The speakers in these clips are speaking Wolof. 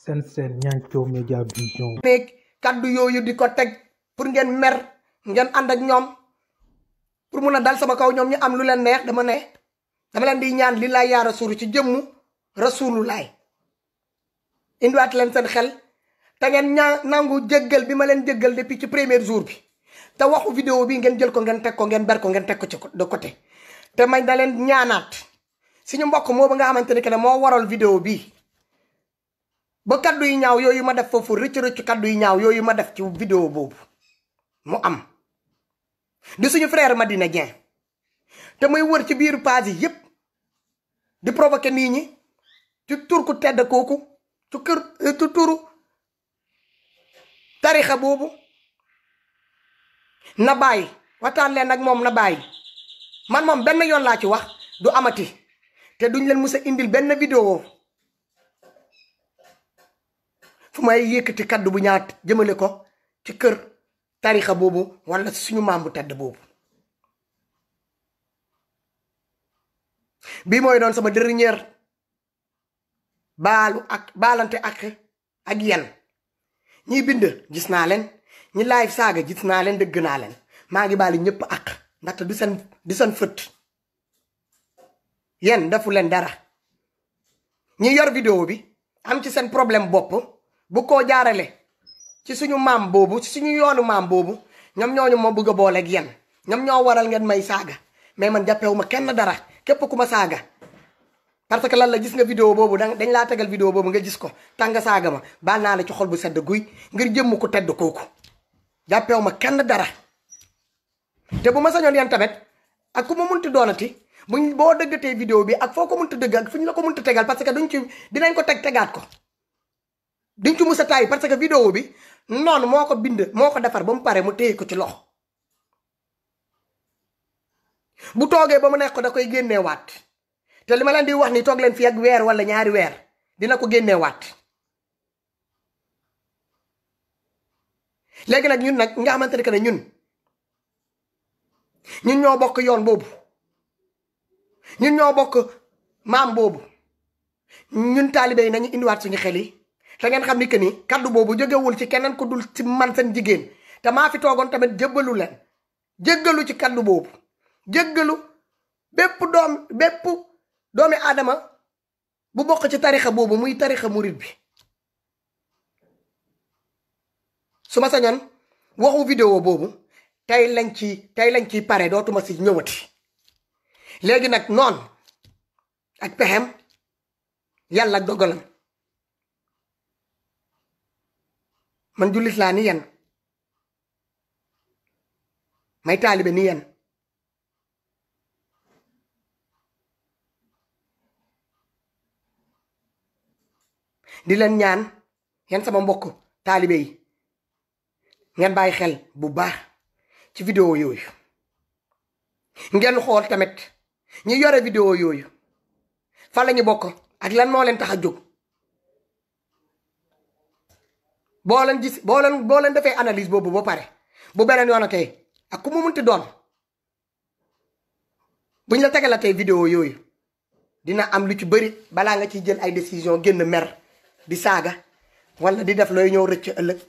seen Nianthio Média Vision. nekk kaddu yooyu di ko teg pour ngeen mer ngeen ànd ak ñoom pour mun a dal sama kaw ñoom ñu am lu leen neex dama leen di ñaan li laay yaa rasulu ci jëmmu rasulullaay indiwaat leen seen xel te ngeen nangu jéggal bi ma leen jéggal depuis ci premier jour bi te waxu vidéo bi ngeen jël ko ngeen teg ko ngeen ber ko ngeen teg ko ci de côté te may na leen ñaanaat suñu mbokk moo ba nga xamante ne moo waral vidéo bi ba kaddu yi ñaaw yooyu ma def foofu rëcc kaddu yi ñaaw yooyu ma def ci vidéo boobu mu am di suñu frère Madina Dieng te muy wër ci biir page yi yépp di provoquer nit ñi ci tur ku tedd kooku ci turu tarixa boobu na bàyyi waxtaan leen ak moom na bàyyi man moom benn yoon laa ci wax du amati te duñ leen mus a indil benn vidéo fu may yëkkati kaddu bu ñaat jëmale ko ci kër tarixa boobu wala suñu maam bu tedd boobu bii mooy doon sama dernière baalante ak yen ñiy bind gis naa leen ñi live saaga gis naa leen dëgg naa leen maa ngi baali ñëpp ak ndaxte du seen fët yen defu leen dara ñi yor vidéo bi am ci seen problème bopp bu ko jaarale ci suñu maam boobu ci suñu yoonu maam boobu ñoom ñooñu moo bëgg a boole ak yéen ñoom ñoo waral ngeen may saaga mais man jàppewu ma kenn dara képp ku ma saaga parce que lan la gis nga vidéo boobu dañ laa tegal vidéo boobu nga gis ko tàng saaga ma baal naa la ci xol bu sedd guy ngir jëmm ko tedd kooku jàppewu ma kenn dara te bu ma sañoon yéen tamit ak ku ma munti doonati boo dëggatee vidéo bi ak foo ko munti dëgg ak fu ñu la ko munti tegal parce que dinañ ko tegaat ko duñ ci musa taay parce que vidéo bi noonu moo ko bind moo ko defar ba mu pare mu téye ko ci loxo bu toogee ba mu nekk ko da koy génneewaat te li ma leen di wax ni toog leen fi ak weer wala ñaari weer dina ko génneewaat léegi nag ñun nag nga xamante ne que ñun ñoo bokk yoon boobu ñun ñoo bokk maam boobu ñun taalibe yi nañu indiwaat suñu xel yi te ngeen xam ni que ni kaddu boobu jógewul ci keneen ku dul ci man seen jigéen te maa fi toogoon tamit jébbalu leen jéggalu ci kaddu boobu jéggalu bépp doomi aadama bu bokk ci tarixa boobu muy tarixa murit bi su ma sañoon waxu vidéo boobu tey lañ ci pare dootuma si ñëwati léegi nag noon ak pexem yàlla ak dogalam man jullit laa ni yéen may taalibe ni yéen di leen ñaan yéen sama mbokk taalibe yi ngeen bàyyi xel bu baax ci vidéo yooyu ngeen xool tamit ñi yore vidéo yooyu fan la ñu bokk ak lan moo leen tax a jóg boo leen defee analyse boobu ba pare bu beneen yoon tey ak ku mu munti doon buñ la tegalatee vidéo yooyu dina am lu ci bëri balaa nga ciy jël ay décision génn mer di saaga wala di def looy ñëw rëcc ëllëg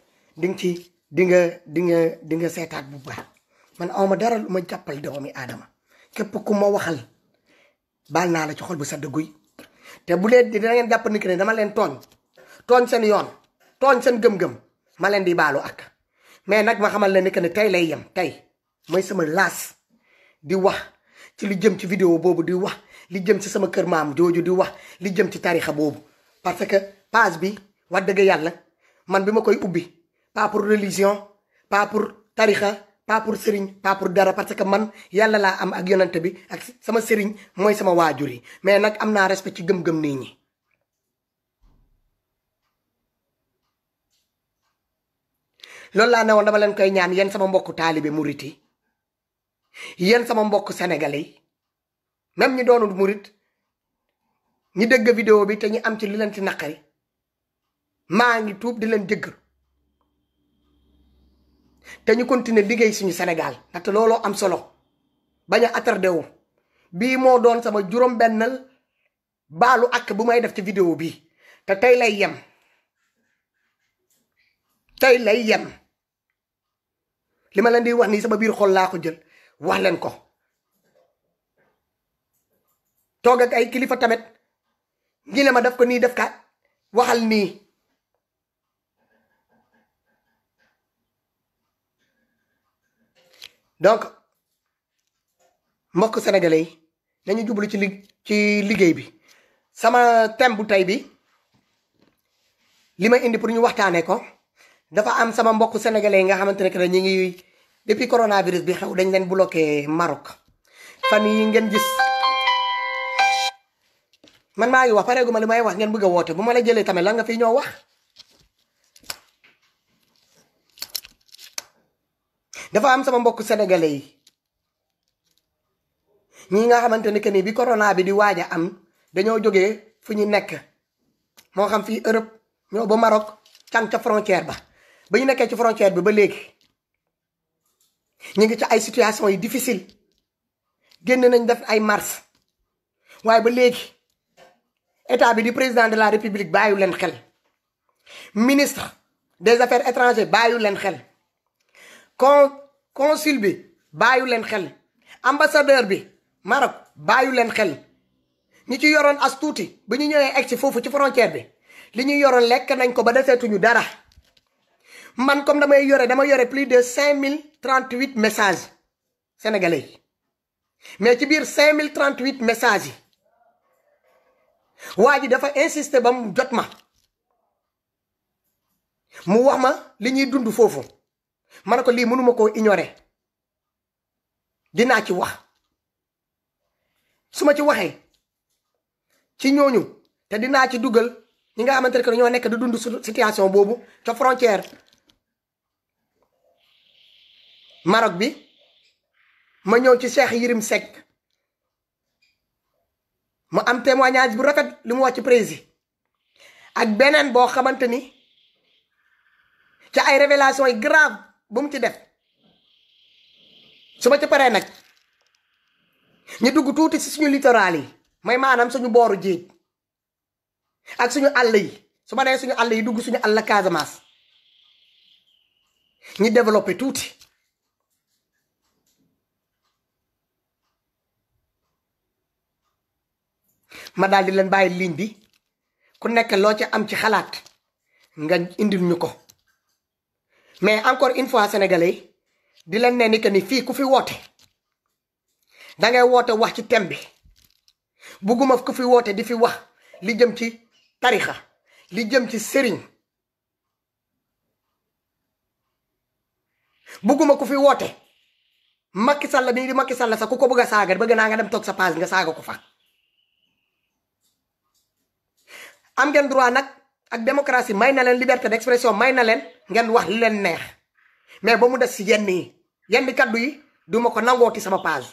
di nga seetaat bu baax man awma dara lu ma jàppal doomi aadama képp ku ma waxal baal naa la ci xol bu sedd guy te bu leen dina ngeen jàpp ni que ne dama leen tooñ seen yoon tooñ seen gëm-gëm ma leen di baalu ak mais nag ma xamal leen ni que ne tey lay yem tey mooy sama laas di wax ci li jëm ci vidéo boobu di wax li jëm ci sama kër maam jooju di wax li jëm ci tarixa boobu parce que page bi wax dëgg yàlla man bi ma koy ubbi pas pour religion pas pour tarixa pas pour sëriñ pas pour dara parce que man yàlla laa am ak yonante bi ak sama sëriñ mooy sama waajur yi mais nag am naa respect ci gëm-gëm nit ñi loolu laa ne woon dama leen koy ñaan yéen sama mbokku taalibe murit yi yéen sama mbokk sénégalais yi même ñi doonul murit ñi dégg vidéo bi te ñi am ci li leen ci naqari maa ngi tuub di leen jégg te ñu continuer liggéey suñu Sénégal ndaxte looloo am solo bañ a attardé wu bii moo doon sama juróom-bennal baalu ak bu may def ci vidéo bi te tey lay yem tey lay yem li ma leen di wax nii sama biir xol laa ko jël wax leen ko toog ak ay kilifa tamit ñi ne ma def ko nii def ka waxal nii donc mbokk sénégalais yi nañu jublu ci liggéey bi sama thème bu tey bi li ma indi pour ñu waxtaanee ko dafa am sama mbokk sénégalais yi nga xamante ne que ñu ngi depuis coronavirus bi xew dañ leen bloqué Maroc fan yi ngeen gis man maa ngi wax pareegu ma li may wax ngeen bëgg a woote bu ma la jëlee tamit lan nga fi ñoo wax dafa am sama mbokk sénégalais yi ñi nga xamante ne que ni bi corona bi di waaj a am dañoo jógee fu ñu nekk moo xam fii Europe ñoo ba Maroc càng ca frontière ba ñu nekkee ci frontière bi ba léegi ñu ngi ci ay situation yi difficile génn nañ def ay marche waaye ba léegi état bi di président de la république bàyyu leen xel ministre des affaires étrangères bàyyu leen xel consul bi bàyyu leen xel ambassadeur bi Maroc bàyyu leen xel ñi ci yoroon as tuuti ba ñu ñëwee egg si foofu ci frontière bi li ñuy yoroon lekk nañ ko ba deseetuñu dara man comme dama yore plus de 5038 messages sénégalais yi mais ci biir 5038 messages yi waa ji dafa insister ba mu jot ma mu wax ma li ñuy dund foofu ma ne ko lii mënuma koo ignorer dinaa ci wax su ma ci waxee ci ñooñu te dinaa ci dugal ñi nga xamante ne que ñoo nekk di dund situation boobu ca frontière Maroc bi ma ñëw ci Cheikh Yérim Seck ma am témoignage bu rafet li mu wax ci président ak beneen boo xamante ni ca ay révélation yi grave bu mu ci def su ma ci paree nag ñu dugg tuuti si suñu littoral yi may maanaam suñu booru géej ak suñu àll yi su ma nee suñu àll yi dugg suñu àll Casamance ñu développé tuuti ma daal di leen bàyyi ligne bi ku nekk loo ci am ci xalaat nga indil ñu ko mais encore une fois sénégalais di leen ne ni que ni fii ku fi woote dangay woote wax ci thème bi bugguma ku fi woote di fi wax li jëm ci tarixa li jëm ci sëriñ bugguma ku fi woote Macky Sall bi di Macky Sall sax ku ko bëgg a saaga bëgg naa nga dem toog sa page nga saaga ko fa am ngeen droit nag ak démocratie may na leen liberté d'expression may na leen ngeen wax li leen neex mais ba mu des si yenn kaddu yi duma ko nangooti sama page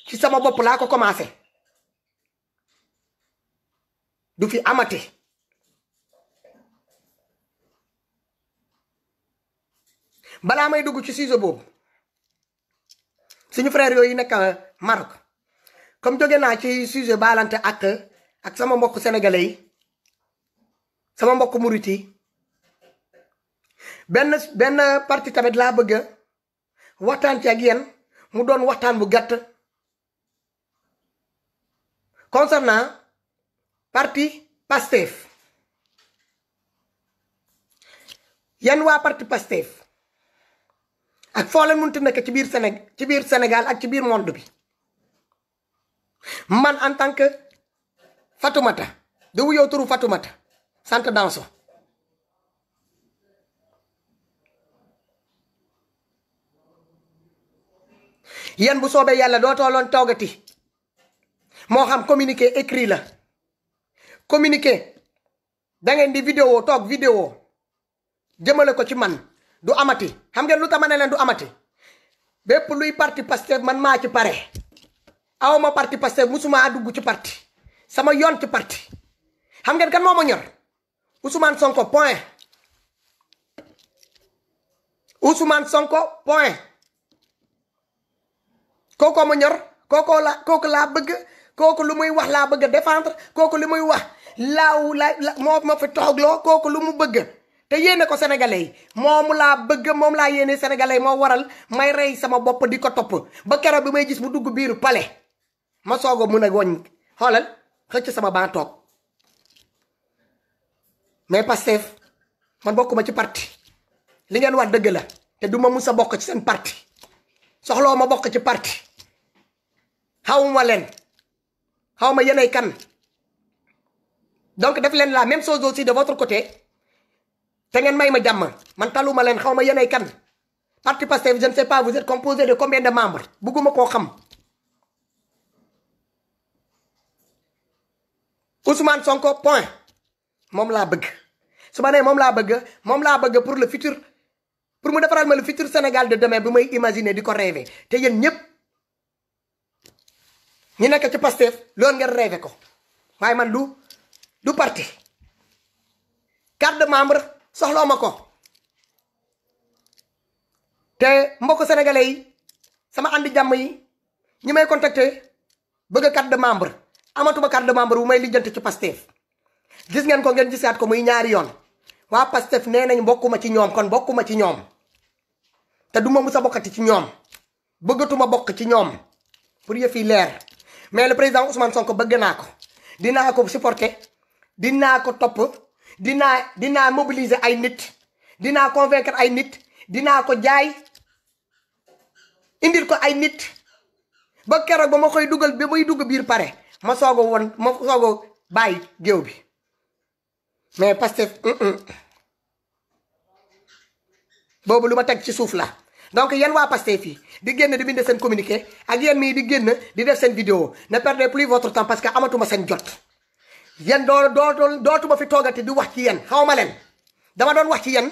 ci sama bopp laa ko commencé du fi amati balaa may dugg ci sujet boobu suñu frère yooyu nekk Maroc comme jóge naa ci sujet baalante ak sama mbokk sénégalais yi sama mbokk murit yi benn parti tamit laa bëgg waxtaan ci ak yéen mu doon waxtaan bu gàtt concernant parti Pastef yéen waa parti Pastef ak foo leen mënti nekk ci biir Sénégal ak ci biir monde bi man en tant que Fatoumata di wuyoo turu Fatoumata sant Danso yéen bu soobee yàlla doo tooloon toogati moo xam communiqué écrit la communiqué da ngeen di vidéo toog vidéo jëmale ko ci man du amati xam ngeen lu tax ma ne leen du amati bépp luy parti Pastef man maa ci pare awma parti Pastef musuma dugg ci parti sama yoon ci parti xam ngeen kan moo ma ñor Ousmane Sonko point Ousmane Sonko point kooko ma ñor kooku laa bëgg kooku lu muy wax laa bëgg a défendre kooku lu muy wax laa moo ma fi toogloo kooku lu mu bëgg te yéene ko sénégalais yi moom laa bëgg moom laa yéene sénégalais yi moo waral may rey sama bopp di ko topp ba keroog bi may gis mu dugg biiru palais ma soog a mun a woñ xoolal xëcc sama ban toog mais Pastef man bokkuma ci parti li ngeen wax dëgg la te du ma mus a bokk ci seen parti soxloo ma bokk ci parti xawma leen xawma yéenay kan donc def leen la même chose aussi de votre côté te ngeen may ma jàmm man taluma leen xawma yéenay kan parti Pastef je ne sais pas vous êtes composé de combien de membres bugguma koo xam Ousmane Sonko point moom laa bëgg su ma nee moom laa bëgg pour le futur pour mu defaral ma le futur Sénégal de demain bi may imaginer di ko rêver te yéen ñëpp ñi nekk ci Pastef loolu ngeen rêver ko waaye man du parti carte de membre soxloo ma ko te mbokk sénégalais yi sama andi jàmm yi ñi may contacter bëgg carte de membre amatuma carte de membre bu may lijjanti ci Pastef gis ngeen ko ngeen gisaat ko muy ñaari yoon waa Pastef nee nañ bokkuma ci ñoom kon bokkuma ci ñoom te duma musa bokkati ci ñoom bëggatuma bokk ci ñoom pour yëf yi leer mais le président Ousmane Sonko bëgg naa ko dinaa ko supporter dinaa ko topp dinaa mobiliser ay nit dinaa convaincre ay nit dinaa ko jaay indil ko ay nit ba keroog ba ma koy dugal ba muy dugg biir pare ma soog a bàyyi géew bi mais Pastef boobu lu ma teg ci suuf la donc yéen waa Pastef yi di génn di bind seen communiqué ak yéen mii di génn di def seen vidéo ne perdez plus votre temps parce que amatuma seen jot yéen dootuma fi toogati di wax ci yéen xawma leen dama doon wax ci yéen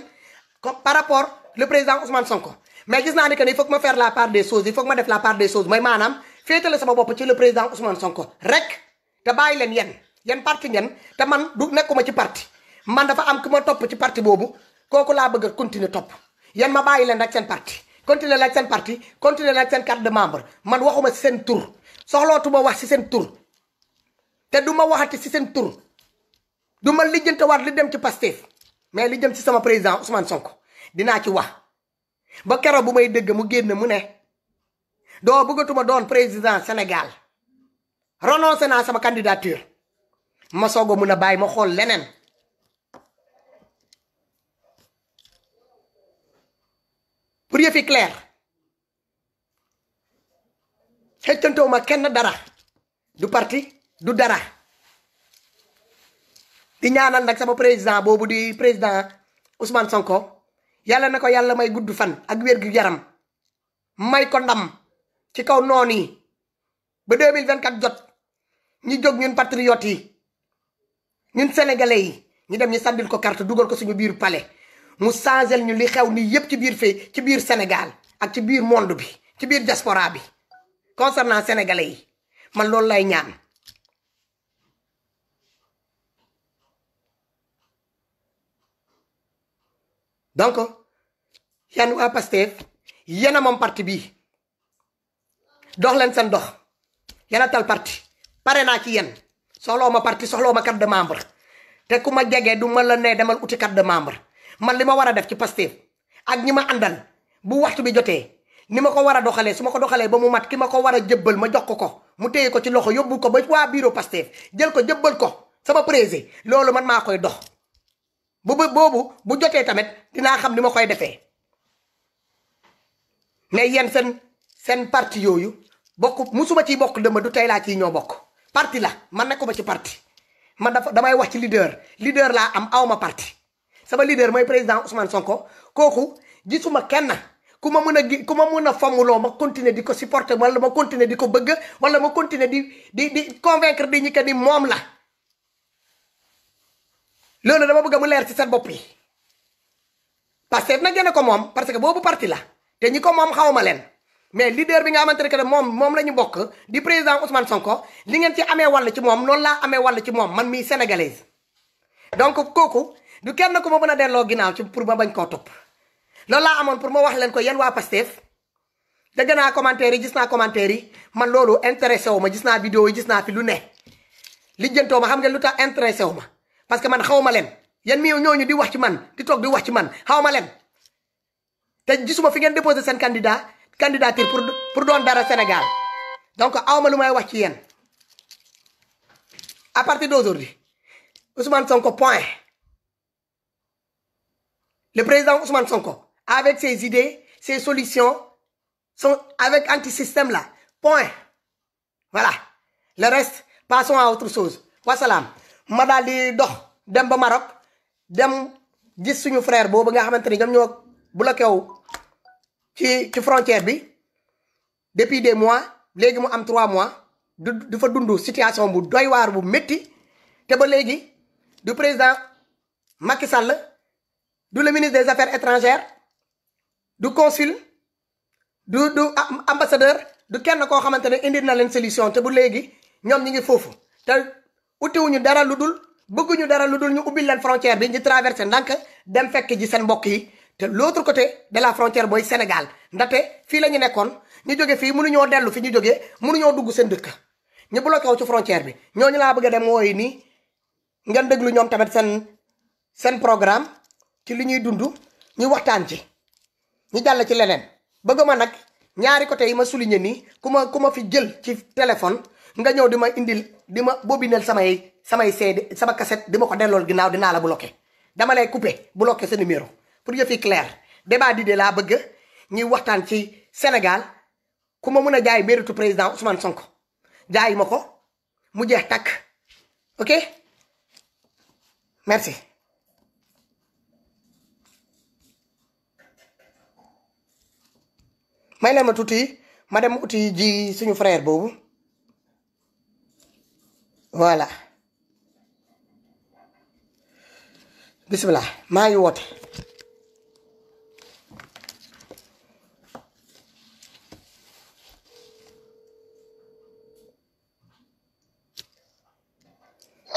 comme par rapport le président Ousmane Sonko mais gis naa ni que il faut que ma faire la part des choses il faut que ma def la part des choses mooy maanaam féetale sama bopp ci le président Ousmane Sonko rek te bàyyi leen yéen parti ngeen te man du nekkuma ci parti man dafa am ku ma topp ci parti boobu kooku laa bëgg a continuer topp yéen ma bàyyi leen rek seen parti continuer leen seen parti continuer leen seen carte de membre man waxuma si seen tur soxlootuma wax si seen tur te du ma waxati si seen tur du ma lijjante waat li dem ci Pastef mais li jëm ci sama président Ousmane Sonko dinaa ci wax ba keroog bu may dégg mu génn mu ne doo bëggatuma doon président Sénégal renoncé naa sama candidature ma soog a mun a bàyyi ma xool leneen pour yëf yi clair xëccantoo ma kenn dara du parti du dara di ñaanal nag sama président boobu di président Ousmane Sonko yàlla na ko yàlla may gudd fan ak wér gu yaram may ko ndam ci kaw noon yi ba 2024 jot ñu jóg ñun patriotes yi ñun sénégalais yi ñu dem ñu sàndil ko carte dugal ko suñu biir palais mu changel ñu li xew nii yépp ci biir Sénégal ak ci biir monde bi ci biir diaspora bi concernant sénégalais yi man loolu lay ñaan donc yéen waa Pastef yéen a moom parti bii dox leen seen dox yéen a tal parti pare naa ci yéen soxloo ma parti soxloo ma carte de membre te ku ma jege du ma la ne demal uti carte de membre man li ma war a def ci Pastef ak ñi ma àndal bu waxtu bi jotee ni ma ko war a doxalee su ma ko doxalee ba mu mat ki ma ko war a jëbbal ma jox ko mu téye ko ci loxo yóbbu ko ba waa bureau Pastef jël ko jëbbal ko sama président loolu man maa koy dox boobu bu jotee tamit dinaa xam ni ma koy defee mais yéen seen parti yooyu bokk musuma ciy bokk dëmb du tey laa ciy ñoo bokk parti la man nekkuma ci parti man damay wax ci leader laa am awma parti sama leader mooy président Ousmane Sonko kooku gisuma kenn ku ma mën a famuloo ma continuer di ko supporter wala ma continuer di ko bëgg wala ma continuer di convaincre di ñi que ni moom la loolu dama bëgg mu leer ci seen bopp yi Pastef nag gën ko moom parce que boobu parti la te ñi ko moom xawma leen mais leader bi nga xamante ne que moom la ñu bokk di président Ousmane Sonko li ngeen ci amee wàll ci moom noonu laa amee wàll ci moom man mii sénégalaise donc kooku du kenn ku ma mën a delloo ginnaaw ci pour ma bañ koo topp loolu laa amoon pour ma wax leen ko yéen waa Pastef dégg naa commentaire yi gis naa commentaire yi man loolu intéressé wu ma gis naa vidéo yi gis naa fi lu ne lijjantoo ma xam ngeen lu tax intéressé wu ma parce que man xaw ma leen yéen mii ñooñu di wax ci man di toog di wax ci man xaw ma leen te gisuma fi ngeen déposé seen candidature pour doon dara Sénégal donc awma lu may wax ci yéen à partir d'aujourd'hui Ousmane Sonko point le président Ousmane Sonko avec ses idées ses solutions sont avec anti-système là point voilà le reste passons à autre chose wasalaam ma daal di dox dem ba Maroc dem gis suñu frère boobu nga xamante ni ñoom ñoo bloqué wu ci frontière bi depuis des mois léegi mu am 3 mois du fa dund situation bu doy waar bu métti te ba léegi du président Macky Sall du le ministre des affaires étrangères du consul du ambassadeur du kenn koo xamante ne indi na leen solution te bu léegi ñoom ñi ngi foofu te utiwuñu dara lu dul bëgguñu dara lu dul ñu ubbil leen frontière bi ñu traversé ndànk dem fekk ji seen mbokk yi te l'autre côté de la frontière mooy Sénégal ndaxte fii la ñu nekkoon ñu jóge fii mënuñoo dellu fi ñu jógee mënuñoo dugg seen dëkk ñu bloqué wu ci frontière bi ñooñu laa bëgg a dem wooyi nii ngeen déglu ñoom tamit seen programme ci li ñuy dund ñu waxtaan ci ñu jàll ci leneen bëgg ma nag ñaari côté yi ma souligné nii ku ma fi jël ci téléphone nga ñëw di ma indil di ma bobinel samay CD sama cassette di ma ko dellool ginnaaw dinaa la bloqué dama lay coupé bloqué sa numéro pour yëf yi clair débat d'idée laa bëgg ñuy waxtaan ci Sénégal ku ma mën a jaay méritu président Ousmane Sonko jaay ma ko mu jeex takk ok merci. may leen ma tuuti ma dem uti ji suñu frère boobu voilà bismillah maa ngi woote.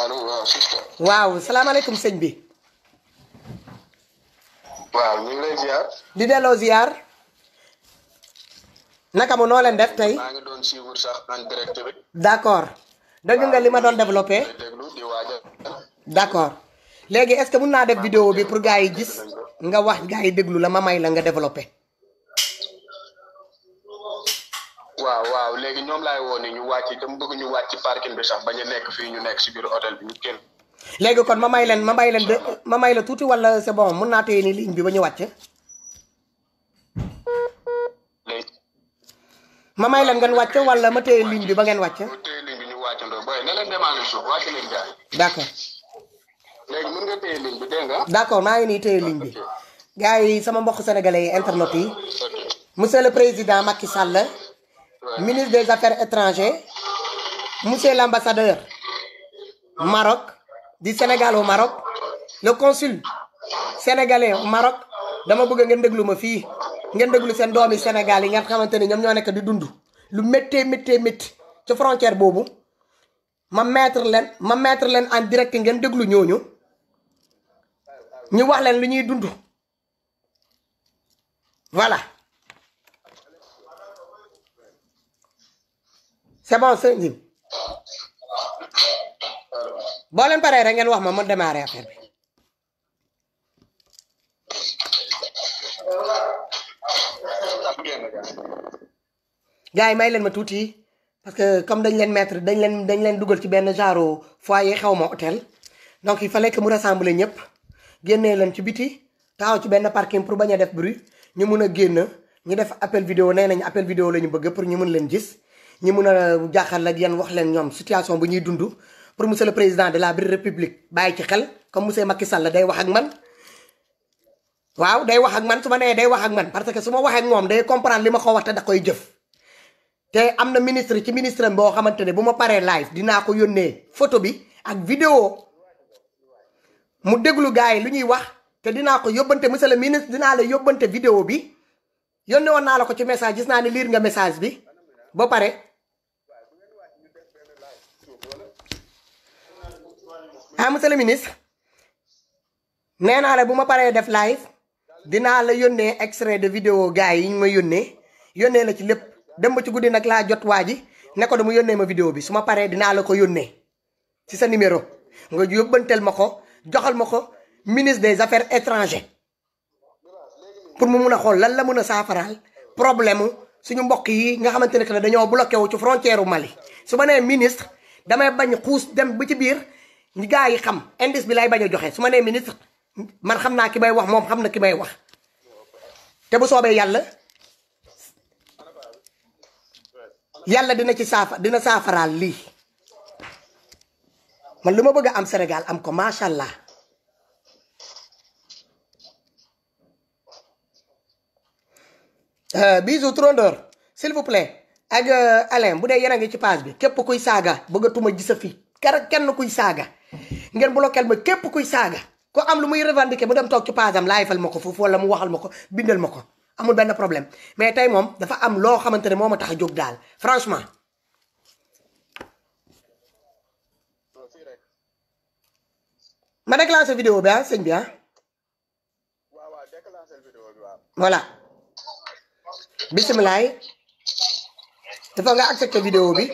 allo waaw sister. waaw salaamaaleykum sëñ bi. waaw ñu ngi lay ziar. di delloo ziar. naka mu noo leen def tey. maa ngi doon suivre sax en direct bi. d'accord dëgg nga li ma doon développé. d'accord léegi est-ce que mun naa def vidéo bi pour gars yi gis nga wax gars yi déglu la ma may la nga développé. waaw léegi ñoom laay woo ni ñu wàcc dama bëgg ñu wàcc ci parking bi sax bañ a nekk fii ñu nekk si biir hôtel bi ñu kenn. léegi kon ma may la tuuti wala c'est bon mun naa téye ni ligne bi ba ñu wàcc. ma may leen ngeen wàcc wala ma téye ligne bi ba ngeen wàcc. ma téye ligne bi ñu wàccandoo booy na leen demande suuf wàcc leen jaay. d'accord. léegi mën nga téye ligne bi dégg nga. d'accord maa ngi nii téye ligne bi. gars yi sama mbokk sénégalais yi internet yi. monsieur le président Macky Sall. ministre des affaires étrangères. monsieur l'ambassadeur. Maroc. du Sénégal au Maroc. le consul sénégalais au Maroc. dama bëgg ngeen déglu ma fii. ngeen déglu seen doomi Sénégal yi nga xamante ni ñoom ñoo nekk di dund lu méttee ci frontière boobu ma mettre leen en direct ngeen déglu ñooñu ñu wax leen lu ñuy dund voilà c'est bon sëñ bi boo leen paree rek ngeen wax ma démarrer affaire bi. gars yi may leen ma tuuti parce que comme dañ leen dugal ci benn genre foyer xaw ma hôtel donc il fallait que mu rassembler ñëpp génnee leen ci biti taxaw ci benn parking pour bañ a def bruit ñu mun a génn ñu def appel vidéo nee nañ appel vidéo la ñu bëgg pour ñu mun leen gis ñu mun a jàkkaarloo ak yéen wax leen ñoom situation bu ñuy dund pour monsieur le président de la république bàyyi ci xel comme monsieur Macky Sall day wax ak man. waaw day wax ak man su ma nee day wax ak man parce que su ma waxee ak moom day comprendre li ma ko wax te da koy jëf te am na ministre ci ministre boo xamante ne bu ma paree live dinaa ko yónnee photo bi ak vidéo mu déglu gars yi lu ñuy wax te dinaa ko yóbbante monsieur le ministre dinaa la yóbbante vidéo bi yónnee woon naa la ko ci message gis naa ne lire nga message bi ba pare. ah monsieur le ministre nee naa la bu ma paree def live. dinaa la yónnee extrait de vidéo gars yi ñu ma yónnee la ci lépp dem ba ci guddi nag laa jot waa ji ne ko dama yónnee ma vidéo bi su ma paree dinaa la ko yónnee ci sa numéro nga yóbbanteel ma ko joxal ma ko ministre des affaires étrangères pour mu mun a xool lan la mën a saafaraal problème suñu mbokk yi nga xamante ne que dañoo bloqué wu ci frontière u Mali su ma nee ministre damay bañ xuus dem ba ci biir ñi gars yi xam indice bi lay bañ a joxe su ma nee ministre man xam naa ki may wax moom xam na ki may wax te bu soobee yàlla dina ci dina saafaraal lii man lu ma bëgg a am Sénégal am ko macha allah. Bisou Trondor s'il vous plaît ak Alain bu dee yéen a ngi ci page bi képp kuy saaga bëggatuma gis a fi kenn kuy saaga ngeen bloqueel ma képp kuy saaga ko am lu muy revendiquer mu dem toog ci page am laay fal ma ko foofu wala mu waxal ma ko bindal ma ko amul benn problème mais tey moom dafa am loo xamante ne moo ma tax a jóg daal franchement. ma déclenché vidéo bi sëñ bi voilà. bisimilah dafa nga accepté vidéo bi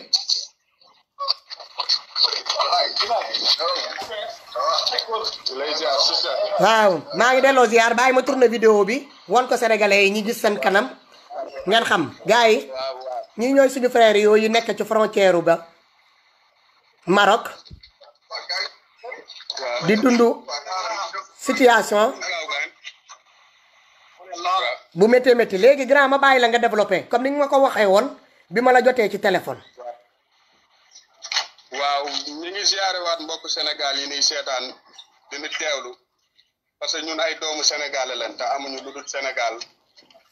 waaw maa ngi delloo ziar bàyyi ma tourné vidéo bi won ko sénégalais yi ñi gis seen kanam ngeen xam gars yi ñi ñooy suñu frères yooyu nekk ci frontière ba Maroc di dund situation bu méttee métti léegi grand ma bàyyi la nga développé comme ni nga ma ko waxee woon bi ma la jotee ci téléphone. waaw ñu ngi ziare waat mbokk Sénégal yi nii seetaan dina teewlu parce que ñun ay doomu Sénégal lañ te amuñu lu dul Sénégal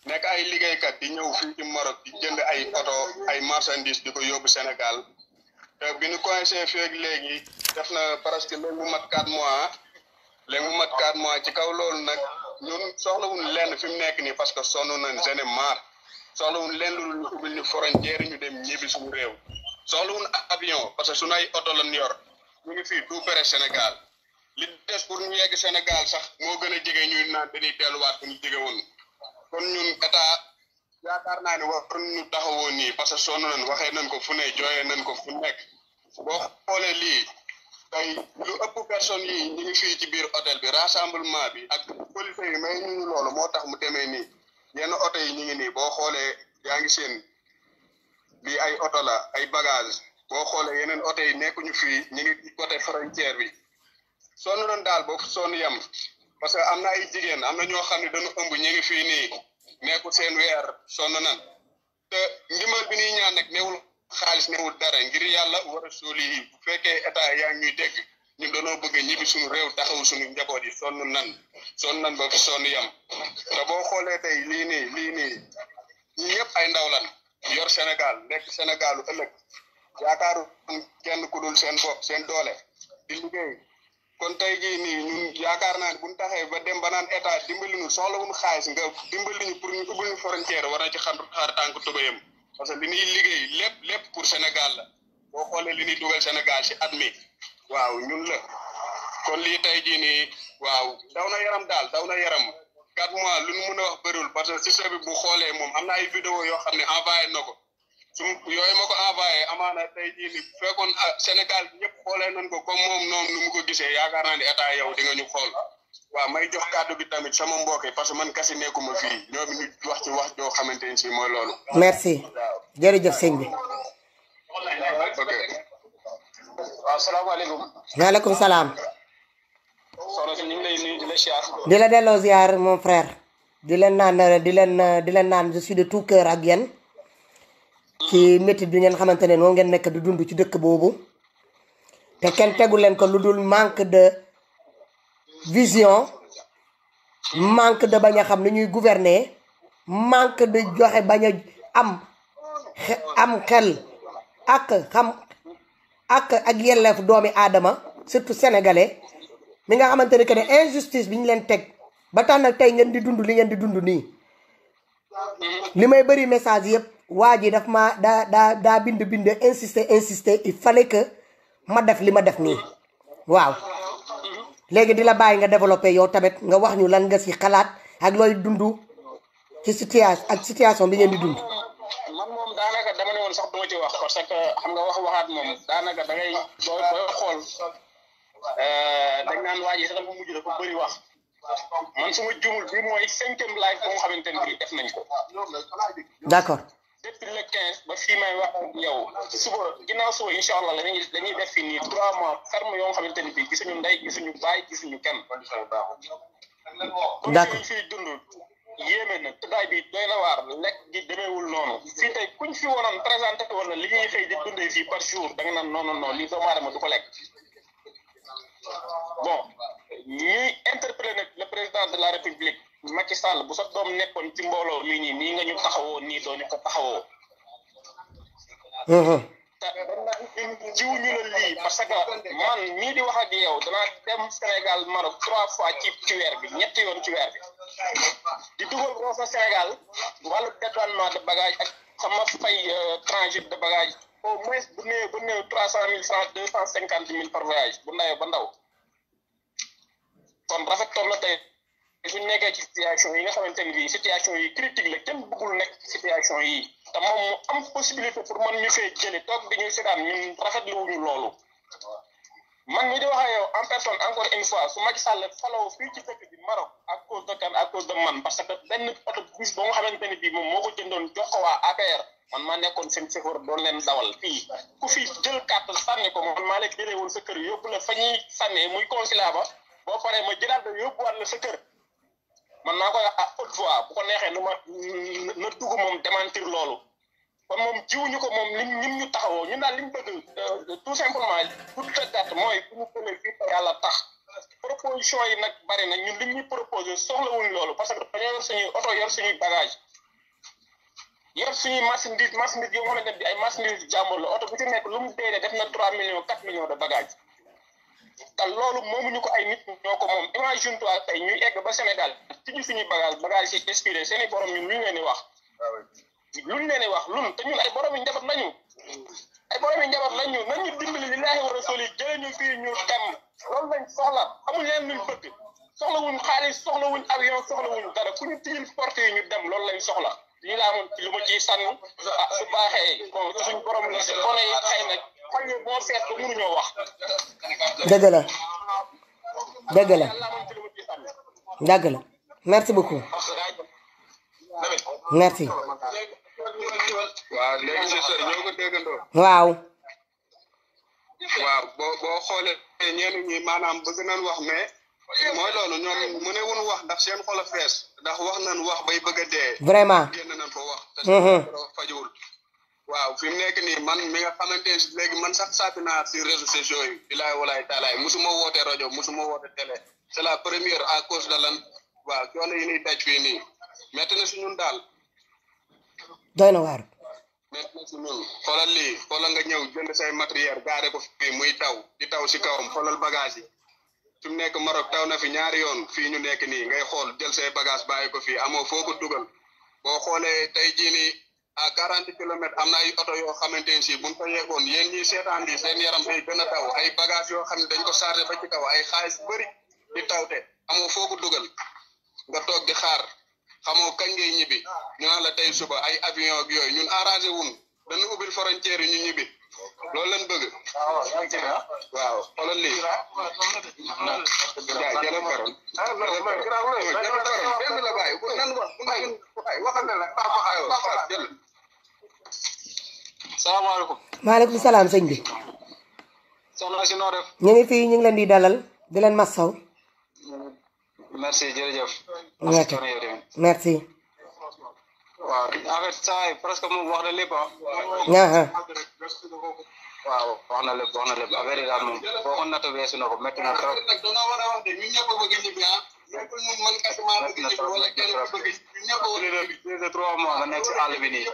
nekk ay liggéeykat di ñëw fii ci Maroc di jënd ay oto ay marchandises di ko yóbbu Sénégal te bi ñu coincé feeg léegi def na presque léegi mu mat 4 mois léegi mu mat 4 mois ci kaw loolu nag. ñun soxlawuñ lenn fi mu nekk nii parce que sonn nañ gene maar soxlawuñ lenn lu ñu ubbil ñu frontière ñu dem ñibbi suñu réew soxlawuñ avion parce que suñu ay oto lañ yor ñu ngi fii tout près Sénégal li des pour ñu yegg Sénégal sax moo gën a jege ñuy naan dañuy delluwaat fu ñu jege woon kon ñun état yaakaar naa ne war ñu taxawoo nii parce que sonn nañ waxee nañ ko fu ne jooyee nañ ko fu nekk boo xoolee lii tey lu ëpp personnes yi ñu ngi fii ci biir hôtel bi rassemblement bi ak police yi may ñu loolu moo tax mu demee nii yenn oto yi ñu ngi nii boo xoolee yaa ngi seen lii ay oto la ay bagage boo xoolee yeneen oto yi nekkuñu fii ñu ngi ci côté frontière bi sonn nañ daal boobu sonn yem parce que am na ay jigéen am na ñoo xam ne dañu ëmb ñu ngi fii nii nekku seen weer sonn nañ te ndimbal bi ñuy ñaan nag newul xaalis newul dara ngir yàlla war a suuli yi bu fekkee état yaa ngi ñuy dégg ñun dañoo bëgg ñibbi suñu réew taxawu suñu njaboot yi sonn nan ba fi sonn yem te boo xoolee tey lii nii ñi ñëpp ay ndaw lan yor Sénégal nekk Sénégalu ëllëg yaakaaru kenn ku dul seen bopp seen doole di liggéey kon tey jii nii ñun yaakaar naa ne bu ñu taxee ba dem ba naan état dimbali ñu soxlawuñu xaalis nga dimbali ñu pour ñu ubbil ñu frontière war na ci xaar tànk tubéyam parce que li ñuy liggéey lépp pour Sénégal la boo xoolee li ñuy dugal Sénégal si at mi waaw ñun la kon lii tey jii nii waaw daw na yaram daal daw na yaram 4 mois lu ñu mën a wax bëriwul parce que système bi bu xoolee moom am na ay vidéo yoo xam ne envoyé na ko su yooyu ma ko envoyé amaana tey jii nii fekkoon Sénégal ñëpp xoolee nañ ko comme moom noonu nu mu ko gisee yaakaar naa ne état yow di nga ñu xool waaw may jox kàddu gi tamit sama mbokk yi parce que man kasi nekkuma fii ñoom ñu wax ci wax joo xamante ni si mooy loolu. merci jërëjëf sëñ bi. ok waaw salaamaaleykum. maaleykum salaam. soxna si ñu ngi lay nuyu di la ziar. di la delloo ziar mon frère. di leen naan je suis de tout cœur ak yéen. ci métit bi ngeen xamante ne moom ngeen nekk di dund ci dëkk boobu. te kenn tegu leen ko lu dul manque de vision. manque de bañ a xam ni ñuy gouverner. manque de joxe bañ a am xel ak xam ak yelleef doomi aadama surtout sénégalais mi nga xamante ne que ne injustice bi ñu leen teg ba tax na tey ngeen di dund li ngeen di dund nii li may bëri message yëpp waa ji daf ma daa bind insister il fallait que ma def li ma def nii waaw léegi di la bàyyi nga développé yow tamit nga wax ñu lan nga si xalaat ak looy dund ci situation bi ngeen di dund. man moom daanaka dama ne woon sax duma ci wax parce que xam nga waxaat moom daanaka da ngay booy xool dañ naan waa ji sax bu mujj dafa bëri wax man suma jumul bi mooy 5e live boo xamante ne bii def nañ ko. d'accord. depuis le 15 ba fii may wax ak yow suba ginnaaw suba incha allah dañuy def fii nii 3 mois ferme yoo xamante ne bii gisuñu ndey gisuñu baay gisuñu kenn. d'accord fiy dund yéeme na tëddaay bi doy na waar lekk gi demeewul noonu fii tey kuñ fi wonoon présenté woon na li ñuy xëy di dundee fii par jour da nga naan non lii doomu aadama du ko lekk. bon ñuy interpellé nag le président de la république Macky Sall bu sa doom nekkoon ci mbooloo mii nii nga ñu taxawoo nii doo ñu ko taxawoo. te jiw ñu la lii parce que man mii di wax ak yow danaa dem Sénégal Maroc 3 fois ci weer bi ñetti yoon ci weer bi di dugal Rosso Sénégal wàllu dédouanement de bagage ak sama fay transit de bagage au moins bu néew 300 000 francs 250 000 par voyage bu ndawee ba ndaw kon rafetoon na tey suñ nekkee ci situation yi nga xamante ni bii situation yi critique la kenn bëggul nekk situation yi te moom mu am possibilité pour man ñu fee jëli toog di ñu seetaan ñun rafetlu wuñu loolu man ñi di wax ak yow en personne encore une fois su Macky Sall faloo fii ci dëkk bi Maroc à cause de kan à cause de man parce que benn oto bus ba nga xamante ni bii moom moo ko jëndoon jox ko waa APR man maa nekkoon seen chauffeur doon leen dawal fii ku fi jël carte sànni ko man maa la jëlee woon sa kër yóbbu la fa ñuy sànnee muy consulat ba boo paree ma jëlaat la yóbbuwaat la sa kër man naa koy à haute voix bu ko neexee na dugg moom démentir loolu kon moom jiwuñu ko moom lim ñu taxawoo ñun daal li ñu bëgg tout simplement pour te gàtt mooy bu ñu jëlee fii te yàlla tax proposition yi nag bari na ñun lim ñu proposé soxlawuñ loolu parce que dañoo yor suñuy oto yor suñuy bagage yor suñuy marchandise yoo xamante ne bi ay marchandise jàmbur la oto bu ci nekk lu mu dee def na 3 millions 4 millions de bagages te loolu moomuñu ko ay nit ñoo ko moom imagine toi tey ñuy egg ba Sénégal tijji suñuy bagage yi expiré seen i borom ñun luñ leen di wax te ñun ay borom yi njaboot lañu nañu dimbali lillahi wa rasuli jëlee ñu fii ñu dem loolu lañ soxla amuñ leen luñ bëgg soxlawuñ xaalis soxlawuñ avion soxlawuñ dara ku ñu tijjil porte yi ñu dem loolu lañ soxla lii laa amoon ci lu ma ciy sànni su baaxee bon suñ borom la si xone yi xëy na xol yi moo fees ba mënuñoo wax. dëgg la merci beaucoup merci. waaw léegi si sori ñoo ko déggandoo. waaw boo xoolee ñenn ñi maanaam bëgg nañ wax mais mooy loolu ñoom mu ne wuñu wax ndax seen xol a fees ndax wax nañ wax bay bëgg a dee. vraiment génn nañ ko wax. te fajuwul. waaw fi mu nekk nii man mi nga xamante ne léegi man sax sàppi naa si réseaux sociaux yi bilaay walaay taalaay musuma woote rajo musuma woote télé c'est la première à cause de lan waaw coono yi ñuy daj fii nii metti na si ñun daal. doy na waar. metti na si ñun xoolal lii xoolal nga ñëw jënd say matériel gaare ko fii muy taw di taw si kawam xoolal bagage yi fi mu nekk Maroc taw na fi ñaari yoon fii ñu nekk nii ngay xool jël say bagage bàyyi ko fii amoo foo ko dugal boo xoolee tey jii nii à 40 kilomètres am na ay oto yoo xamante ne si buñ fa yeggoon yéen ñii seetaan di seen yaram day gën a daw ay bagage yoo xam ne dañ ko chargé ba ci kaw ay xaalis bëri di tawte amoo foo ko dugal nga toog di xaar xamoo kañ ngay ñibbi ñu naan la tey suba ay avion ak yooyu ñun arrangé wun dañu ubbil frontière yi ñu ñibbi loolu lañ bëgg. waaw xoolal lii. jaay jëlal baroon. benn la bàyyi nan waxal na la jël. salaamaaleykum. maaleykum salaam sëñ bi. soxna si noo def. ñu ngi fii ñu ngi leen di dalal di leen massaw. merci jërëjëf. merci. waaw en fait saa yi presque moom wax na lépp waaw wax na lépp affaire yi daal moom boo ko natt weesu na ko métti na trop. métti na trop plus de 3 mois nga nekk si àll bi nii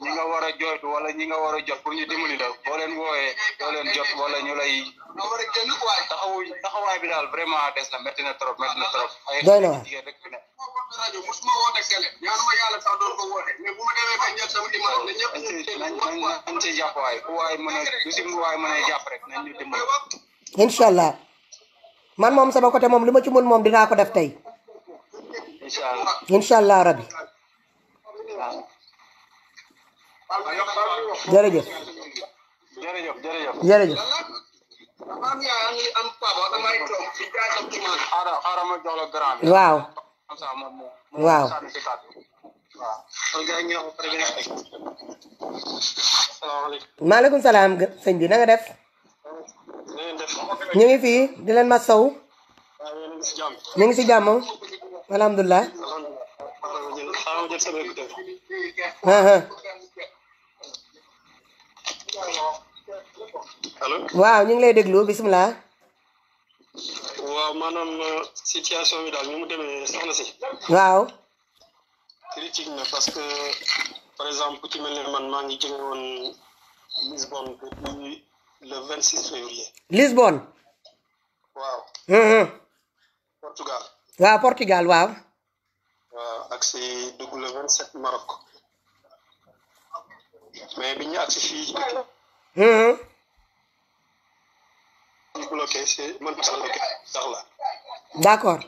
ñi nga war a jooytu wala ñi nga war a jot pour ñu dimbali la boo leen wooyee doo leen jot wala ñu lay taxawaay bi daal vraiment des na métti na trop. ay jigéen rek fi ne. nañ ci jàpp waay ku waay mën a du si waay mën a jàpp rek nañ ñu dimbali. incha allah man moom sama côté moom li ma ci mën moom dinaa ko def tey. incha allah rabbi. jërëjëf. am yaa ngi am papa damay toog ci jaay sa tumaan ara ma jox la grand bi waaw comme ça moom waaw waaw kon gars yi ñëw pare gën a teg salaamaaleykum maaleykum salaam sëñ bi na nga def ñu ngi fii di leen ma sow ñu ngi si jàmm alhamdulilah allo waaw ñu ngi lay déglu bisimilah waaw maanaam situation bi daal ni mu demee soxna si waaw critique na parce que par exemple ku ci mel ne man maa ngi jóge woon Lisbonne depuis le 26 février Lisbonne waaw Portugal waaw Portugal waaw waaw agsi dugg le 27 Maroc mais bi ñu agsi fii bloqué c'est man sax bloqué sax la d'accord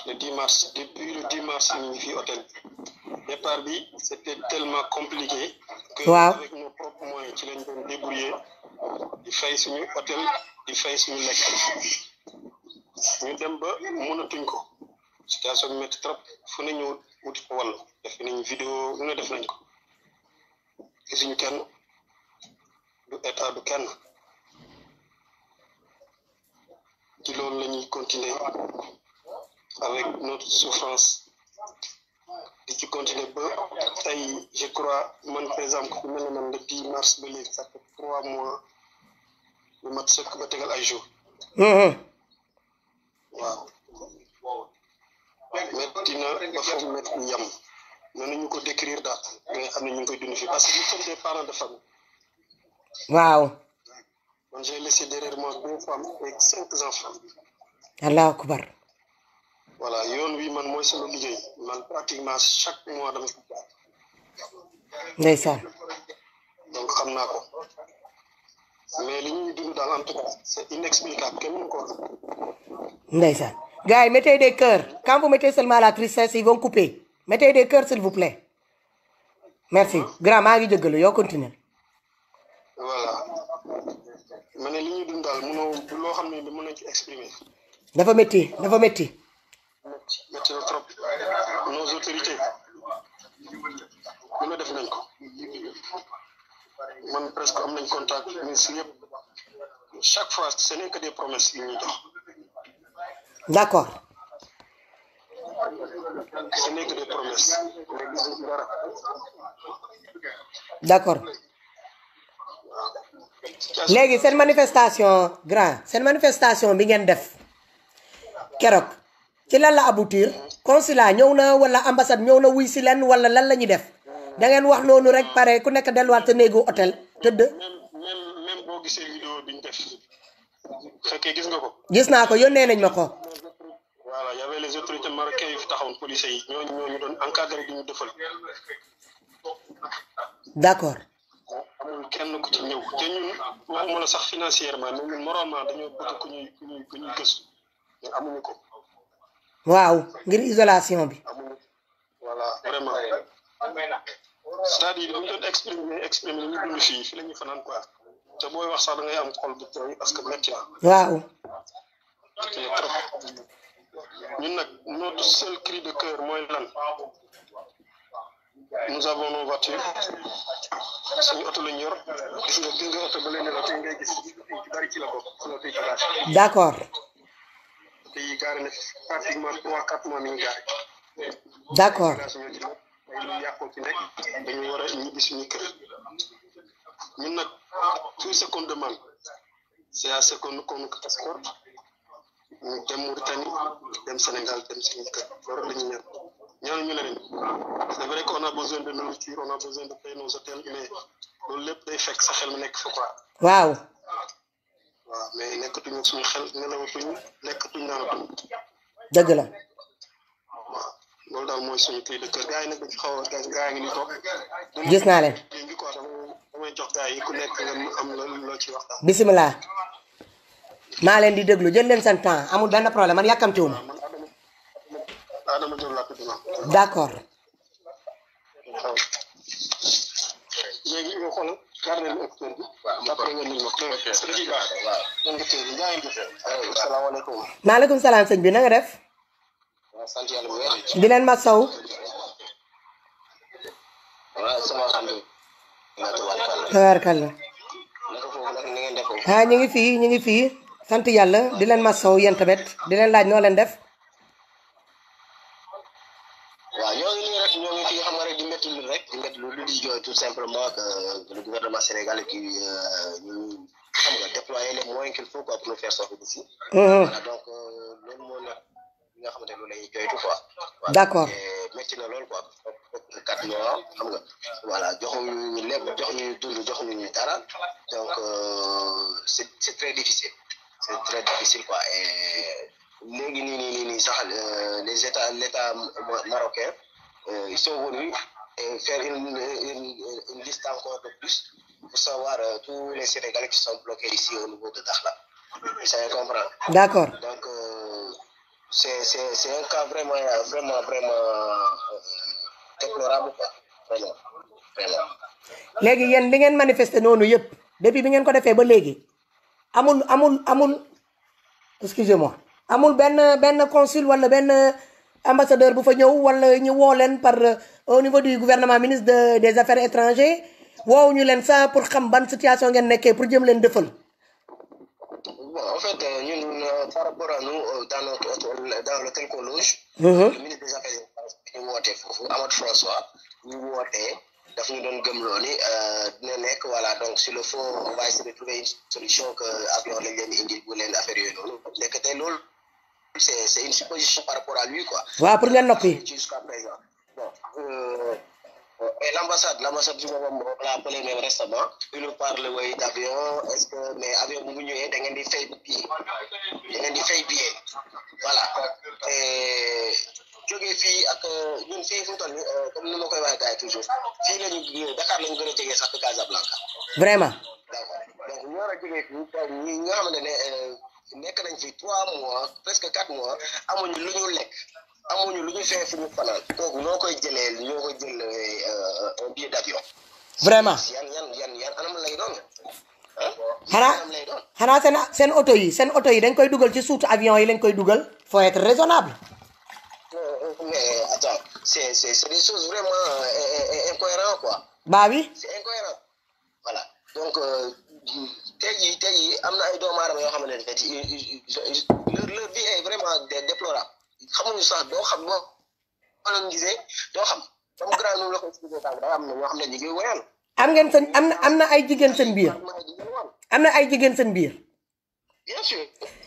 le 10 mars depuis le 10 mars ñu ngi fi hôtel départ bi c'était tellement compliqué que waaw avec nos propres moyens ci lañ doon débrouiller di fay suñu hôtel di fay suñu lekk ñu dem ba mënatuñ ko situation bi métti trop fu ne ñu wuti ko wàllu def nañ vidéo lu ne def nañ ko gisuñu kenn du état du kenn ci loolu la ñuy continuer avec notre souffrance di ci continuer ba tey je crois man par exemple ku mel ne man le 10 mars ba léegi ça fait 3 mois lu mat sëkk ba tegal ay jours waaw metti na ba foofu metti yam noonu ñu ko décrire daal da nga xam ne ñu ngi koy dund fii parce que nous sommes des parents de famille waaw man j'ai laissé derrière moi 2 femmes et 5 enfants allahu akbar voilà yoon wi man mooy sama liggéey man pratiquement chaque mois dama ko jaar ndeysaan donc xam naa ko mais li ñuy dund daal en tout cas c'est inexplicable kenn mënu ko wax ndeysaan gars yi mettez des cœurs quand vous mettez seulement la tristesse ils vont couper mettez des cœurs s'il vous plaît merci grand maa ngi jéggalu yow continue voilà ma ne li ñuy dund daal mënoo loo xam ne mën nañ ci exprimer dafa métti dafa métti métti na trop nos autorités mën na def nañ ko man presque am nañ contact ministre yëpp chaque fois ce n'est que des promesses yi ñuy jox d'accord ce n'est que des promesses mais gisuñ dara d'accord léegi seen manifestation grand seen manifestation bi ngeen def keroog ci lan la aboutir consulat ñëw na wala ambassade ñëw na wuy si leen wala lan la ñuy def da ngeen wax noonu rek pare ku nekk delluwaat sa néegu hôtel tëdd. même boo gisee vidéo bi ñu def fekkee gis nga ko. gis naa ko yónnee nañ ma ko. voilà y avait les autorités marocaines yu fi taxawoon police yi ñooñu doon encadré di ñu defal. d'accord. amul kenn ku ci ñëw te ñun waxuma la sax financièrement mais ñun moralement dañoo bëgg ku ñuy gëstu mais amuñu ko. waaw ngir isolation bi. amuñu voilà vraiment c'est-à-dire dañu doon exprimer li ñu dund fii la ñuy fanaan quoi te booy wax sax da ngay am xol bu tooy parce que métti na. waaw. métti na trop ñun nag notre seul cri de cœur mooy lan. nous avons nos voitures suñu oto lañ yor gis nga oto ba leen la tey ngay gis ci bari ci la bokk ci la tey bagage. d'accord. te yi gaare na pratiquement 3-4 mois mi ngi gaare. d'accord. ay lu yàqoo ci nekk dañuy war a ñibbi suñu kër ñun nag tout ce qu'on demande c'est à ce qu'on nous escorte ñu dem Mauritanie dem Sénégal dem suñu kër loolu la ñuy ñaan ñu leen c'est vrai qu'on a besoin de nourriture on a besoin de payer nos hôtels mais loolu lépp day fekk sa xel mi nekk fa quoi. waaw. waaw mais nekkatuñu suñu xel nelawatuñu lekkatuñu naanatuñu. dëgg la. waaw loolu daal mooy suñu cri de cœur gars yi nag dañu xaw a gars yi ngi nii toog. gis naa leen. léegi quoi damay jox gars yi ku nekk nga am loo ci waxtaan. bisimilah. maa leen di déglu jël leen seen temps amul benn problème man yàkkamtiwu ma. Adama Diop laa tudd naa. d'accord. waaw léegi nga xool garder expert bi après nga lim ko waaw donc salaamaaleykum maaleykum salaam sëñ bi na nga def sant yàlla bu wér di leen ma saw waaw sama xam tabaarkalla ah ñu ngi fii sant yàlla di leen ma saw yéen tamit di leen laaj noo leen def waaw ñoo ngi nii rek ñoo ngi fii xam nga rek di métti lu di jooy tout simplement que le gouvernement sénégalais qui ñu xam nga déployer les moyens qu'il faut quoi pour nous faire sortir d'ici. Voilà donc loolu moo nekk li nga xamante ne loolu la ñuy jooytu quoi. d'accord métti na loolu quoi 4 mois xam nga voilà joxuñu lépp joxuñu dund joxuñu dara donc c'est très difficile quoi et léegi nii sax l'état marocain ils sont venus faire une liste encore de plus pour savoir tous les Sénégalais qui sont bloqués ici au niveau de Dakhla. Ça me comprend. D'accord. Donc c'est un cas vraiment déplorable quoi vraiment. léegi yéen li ngeen manifester noonu yëpp depuis bi ngeen ko defee ba léegi amul excusez-moi amul benn consul wala benn ambassadeur bu fa ñëw wala ñu woo leen par au niveau du gouvernement ministre des affaires étrangères woowu ñu leen ça pour xam ban situation ngeen nekkee pour jëm leen dëfal. Bon, en fait ñun par rapport à nous dans l'hôtel qu'on loge. Le ministre des affaires étrangères ñu wootee foofu Amadou François ñu wootee daf ñu doon gëmloo ni dina nekk voilà donc sur le fond on va essayer de trouver une solution que avion lañ leen indil bu leen affaire yooyu noonu nekk tey loolu c'est une supposition par rapport à lui quoi. waaw pour ngeen noppi. Jusqu'à présent bon et l'ambassade du boppam on l'a appelé même récemment il nous parle way d'avion est-ce que mais avion bu mu ñëwee da ngeen di fay billet voilà et jógee fii ak ñun fii fu mu toll nii comme ni ma koy waxee gars yi toujours fii la ñu Dakar la ñu gën a jege sax Casablanca. Vraiment. donc ñu war a jógee fii ñi nga xamante ne nekk nañ fi 3 mois presque 4 mois amuñu lu ñu lekk amuñu lu ñu fee fu ñu fanaan kooku ñoo koy jël un billet d'avion. Vraiment. yan anam lay doon. xanaa seen oto yi dañ koy dugal ci suutu avion yi lañ koy dugal faut être raisonnable. Mais attends c'est des choses vraiment incohérentes quoi. Bah oui. C'est incohérent voilà donc tey jii am na ay doomu aadama yoo xamante ne leur vie est vraiment déplorable xamuñu sax doo xam boo leen gisee doo xam comme grand nu la ko expliqué sànq da am na ñoo xam ne ñu ngi woyal. am na ay jigéen seen biir. am na ay jigéen seen biir. Bien sûr.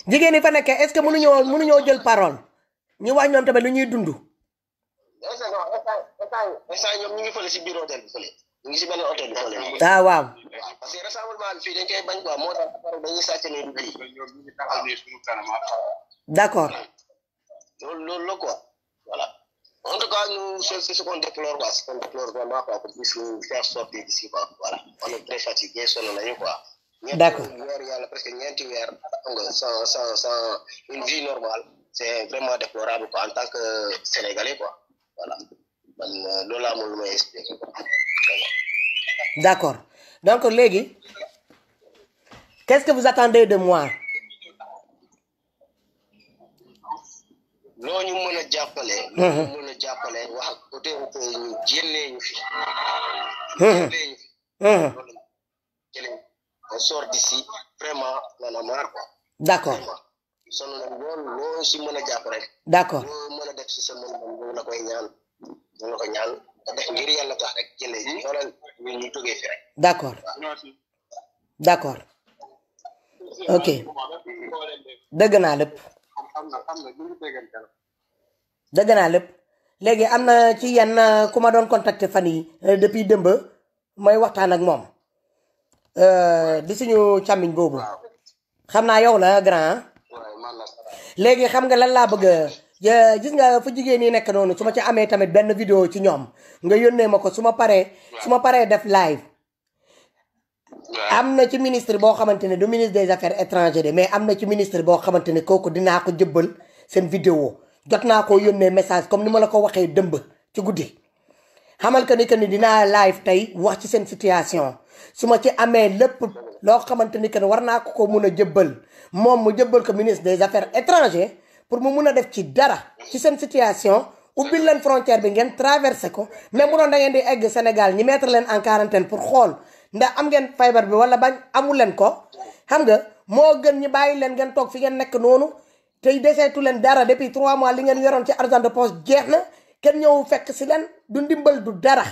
jigéen yi fa nekkee est-ce que mënuñoo jël parole ñu wax ñoom tamit lu ñuy dund. instant ñoom ñu ngi fële si biir hôtel bi fële ñu ngi si benn hôtel bi fële. Ah waaw. parce que rassemblement bi fii dañ koy bañ quoi moo tax dañuy sàcc ne du lii. D'accord. loolu la quoi voilà en tout cas nous c'est ce qu'on déplore quoi c'est qu'on déplore vraiment quoi pour puisse nous faire sortir d'ici quoi voilà on est très fatigué sonn nañu quoi. D'accord. yàlla presque ñeenti weer xam nga sans une vie normale c'est vraiment déplorable quoi en tant que Sénégalais quoi voilà man loolu laa amul lu may expliquer quoi. D'accord donc léegi qu'est-ce que vous attendez de moi. loo ñu mën a jàppale. loo ñu mën a jàppale wax ak autorité ñu jëlee ñu fi. jëlee ñu fi. loolu jëlee on sort d'ici vraiment on a marre quoi. D'accord. sonn nañ loo si mën a jàpp rek. D'accord. loo mën a def si sa mën la koy ñaan ñu la ko ñaan te def ngir yàlla tax rek jëlee ji wala ñu jógee fi rek. D'accord. D'accord. Ok. dëgg naa lépp. dëgg naa lépp léegi am na ci yenn ku ma doon contacter fan yi depuis démb mooy waxtaan ak moom di suñu càmmiñ boobu xam naa yow la grand. léegi xam nga lan laa bëgg gis nga fu jigéen ñi nekk noonu su ma ci amee tamit benn vidéo ci ñoom nga yónnee ma ko su ma paree def live. am na ci ministre boo xamante ne du ministre des affaires étrangères mais am na ci ministre boo xamante ne kooku dinaa ko jëbbal seen vidéo jot naa ko yónnee message comme ni ma la ko waxee dëmb ci guddi xamal que ni dinaa live tey wax ci seen situation su ma ci amee lépp loo xamante ni que war naa ko mun a jëbbal moom mu jëbbal ko ministre des affaires étrangères pour mu mun a def ci dara ci seen situation ubbil leen frontière bi ngeen traversé ko même bu doon da ngeen di egg Sénégal ñi mettre leen en quarantaine pour xool ndax am ngeen feebar bi wala bañ amul leen ko xam nga moo gën ñi bàyyi leen ngeen toog fi ngeen nekk noonu tey deseetu leen dara depuis 3 mois li ngeen yoroon ci argent de poche jeex na kenn ñëw fekk si leen du ndimbal du dara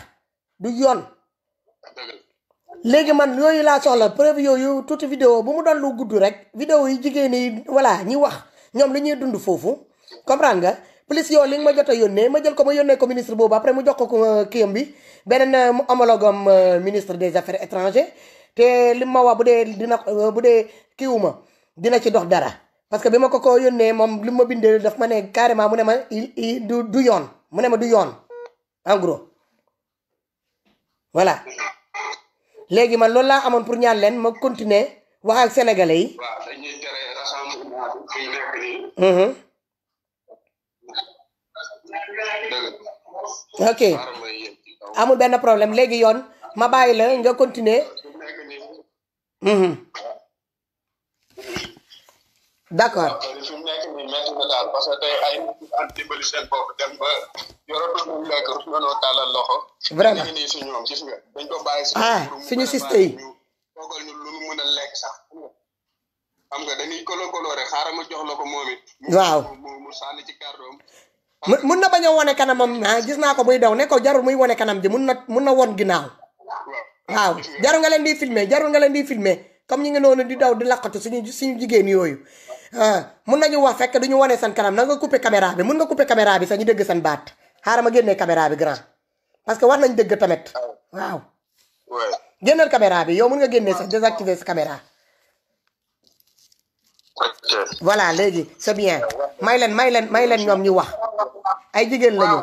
du yoon. léegi man yooyu laa soxla preuve yooyu tuuti vidéo bu mu doon lu gudd rek vidéo yi jigéen yi voilà ñi wax ñoom li ñuy dund foofu comprendre nga plus yow li nga ma jot a yónnee ma jël ko ma yónnee ko ministre boobu après mu jox ko kiyam bi beneen homologue ministre des affaires étrangères te li ma wax bu dee kiiwuma dina ci dox dara parce que bi ma ko yónnee moom li ma bindee daf ma ne carrément mu ne ma du yoon mu ne ma du yoon en gros voilà léegi man loolu laa amoon pour ñaan leen ma continuer wax ak sénégalais yi. waaw dañuy tere rassemblement bi fi nekk nii. ok amul benn problème léegi yoon ma bàyyi la nga continuer. d'accord. fi mu nekk nii métti na daal parce que tey ay nit dimbali seen bopp dem ba yoratuñu lu lekk rus na noo tàllal loxo. vraiment ñu ngi nii si ñoom gis nga dañ ko bàyyi. suñu système yi. toogal ñu lu nu mën a lekk sax. xam nga dañuy kolo rek xaaral ma jox la ko moom it. waaw mu sànni ci kàddoom. mun na bañ a wone kanamam gis naa ko muy daw ne ko jarul muy wone kanam ji mun na won ginnaaw. waaw jarul nga leen di filmer comme ñu ngi noonu di daw di laqatu suñu jigéen yooyu. mun nañu wax fekk duñu wone seen kanam na nga couper caméra bi mun nga couper caméra bi sax ñu dégg seen baat xaaral ma génnee caméra bi grand parce que war nañ dégg tamit waaw. génneel caméra bi yow mun nga génnee sax désactiver sa caméra. voilà léegi c'est bien may leen ñoom ñu wax ay jigéen lañu.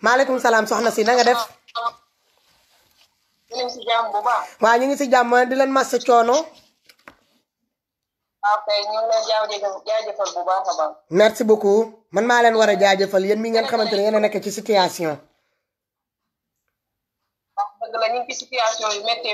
maaleykum salaam soxna si na nga def. ñu ngi si jàmm bu baax. waaw ñu ngi si jàmm di leen massa coono. ok ñu ngi leen jaajëfal bu baax a baax. merci beaucoup man maa leen war a jaajëfal yéen mi ngeen xamante ne yéen a nekk ci situation. dëgg la ñu ngi ci situation yu métti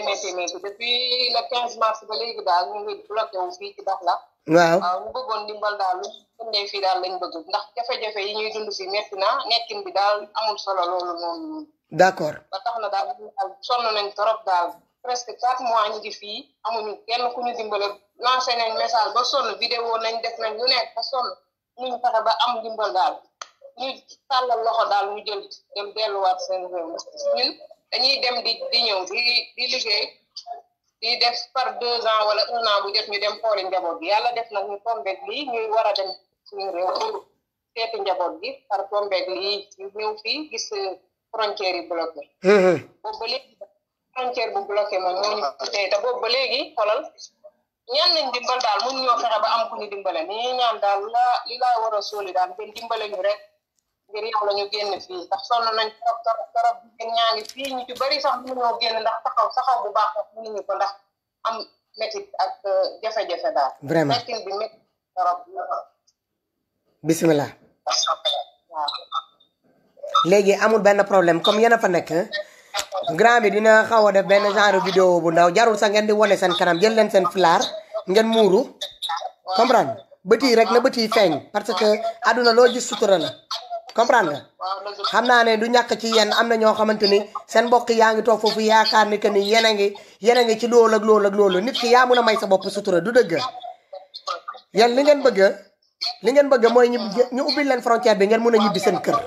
depuis le 15 mars ba léegi daal ñu ngi bloqué wu fii ci Dakhla. waaw ñu bëggoon dimbal daal lu ñu fii daal lañ bëgg ndax jafe-jafe yi ñuy dund fii métti na nekkin bi daal amul solo loolu noonu. d'accord. ba tax na daal sonn nañ trop daal presque 4 mois ñu ngi fii amuñu kenn ku ñu dimbale lancé nañ message ba sonn vidéo nañ def nañ lu nekk ba sonn ñu fexe ba am dimbal daal ñu tàllal loxo daal ñu jël dem delluwaat seen réew ñun dañuy dem di ñëw di liggéey di def par 2 ans wala 1 an bu jot ñu dem xooli njaboot gi yàlla def nag ñu tombeeg lii ñuy war a dem suñu réew pour seeti njaboot gi par tombeeg lii ñu ñëw fii gis frontière yi bloqué. boobu ba léegi frontière bu bloqué moom moo ñu tey te boobu ba léegi xoolal ñaan nañ dimbal daal mun ñoo fexe ba am ku ñu dimbale ni ñaan daal li laa war a sóoli daal ngeen dimbale ñu rek ngir yàlla ñu génn fii ndax sonn nañ torop ngeen ñaa ngi fii ñu ci bari sax mënuñoo génn ndax taxaw bu baax sax mënuñu ko ndax am métit ak jafe-jafe daal. vraiment métit bi métti torop. bismillah. léegi amul benn problème comme yéen a fa nekk grand bi dina xaw a def benn genre vidéo bu ndaw jarul sax ngeen di wone seen kanam jël leen seen fulaar ngeen muuru comprendre bët yi rek na bët yi feeñ parce que àdduna loo gis sutura la comprendre nga xam naa ne du ñàkk ci yéen am na ñoo xamante ni seen mbokk yaa ngi toog foofu yaakaar ni que ni yéen a ngi ci loolu ak loolu nit ki yaa mun a may sa bopp sutura du dëgg yéen li ngeen bëgg mooy ñu ubbil leen frontière bi ngeen mun a ñibbi seen kër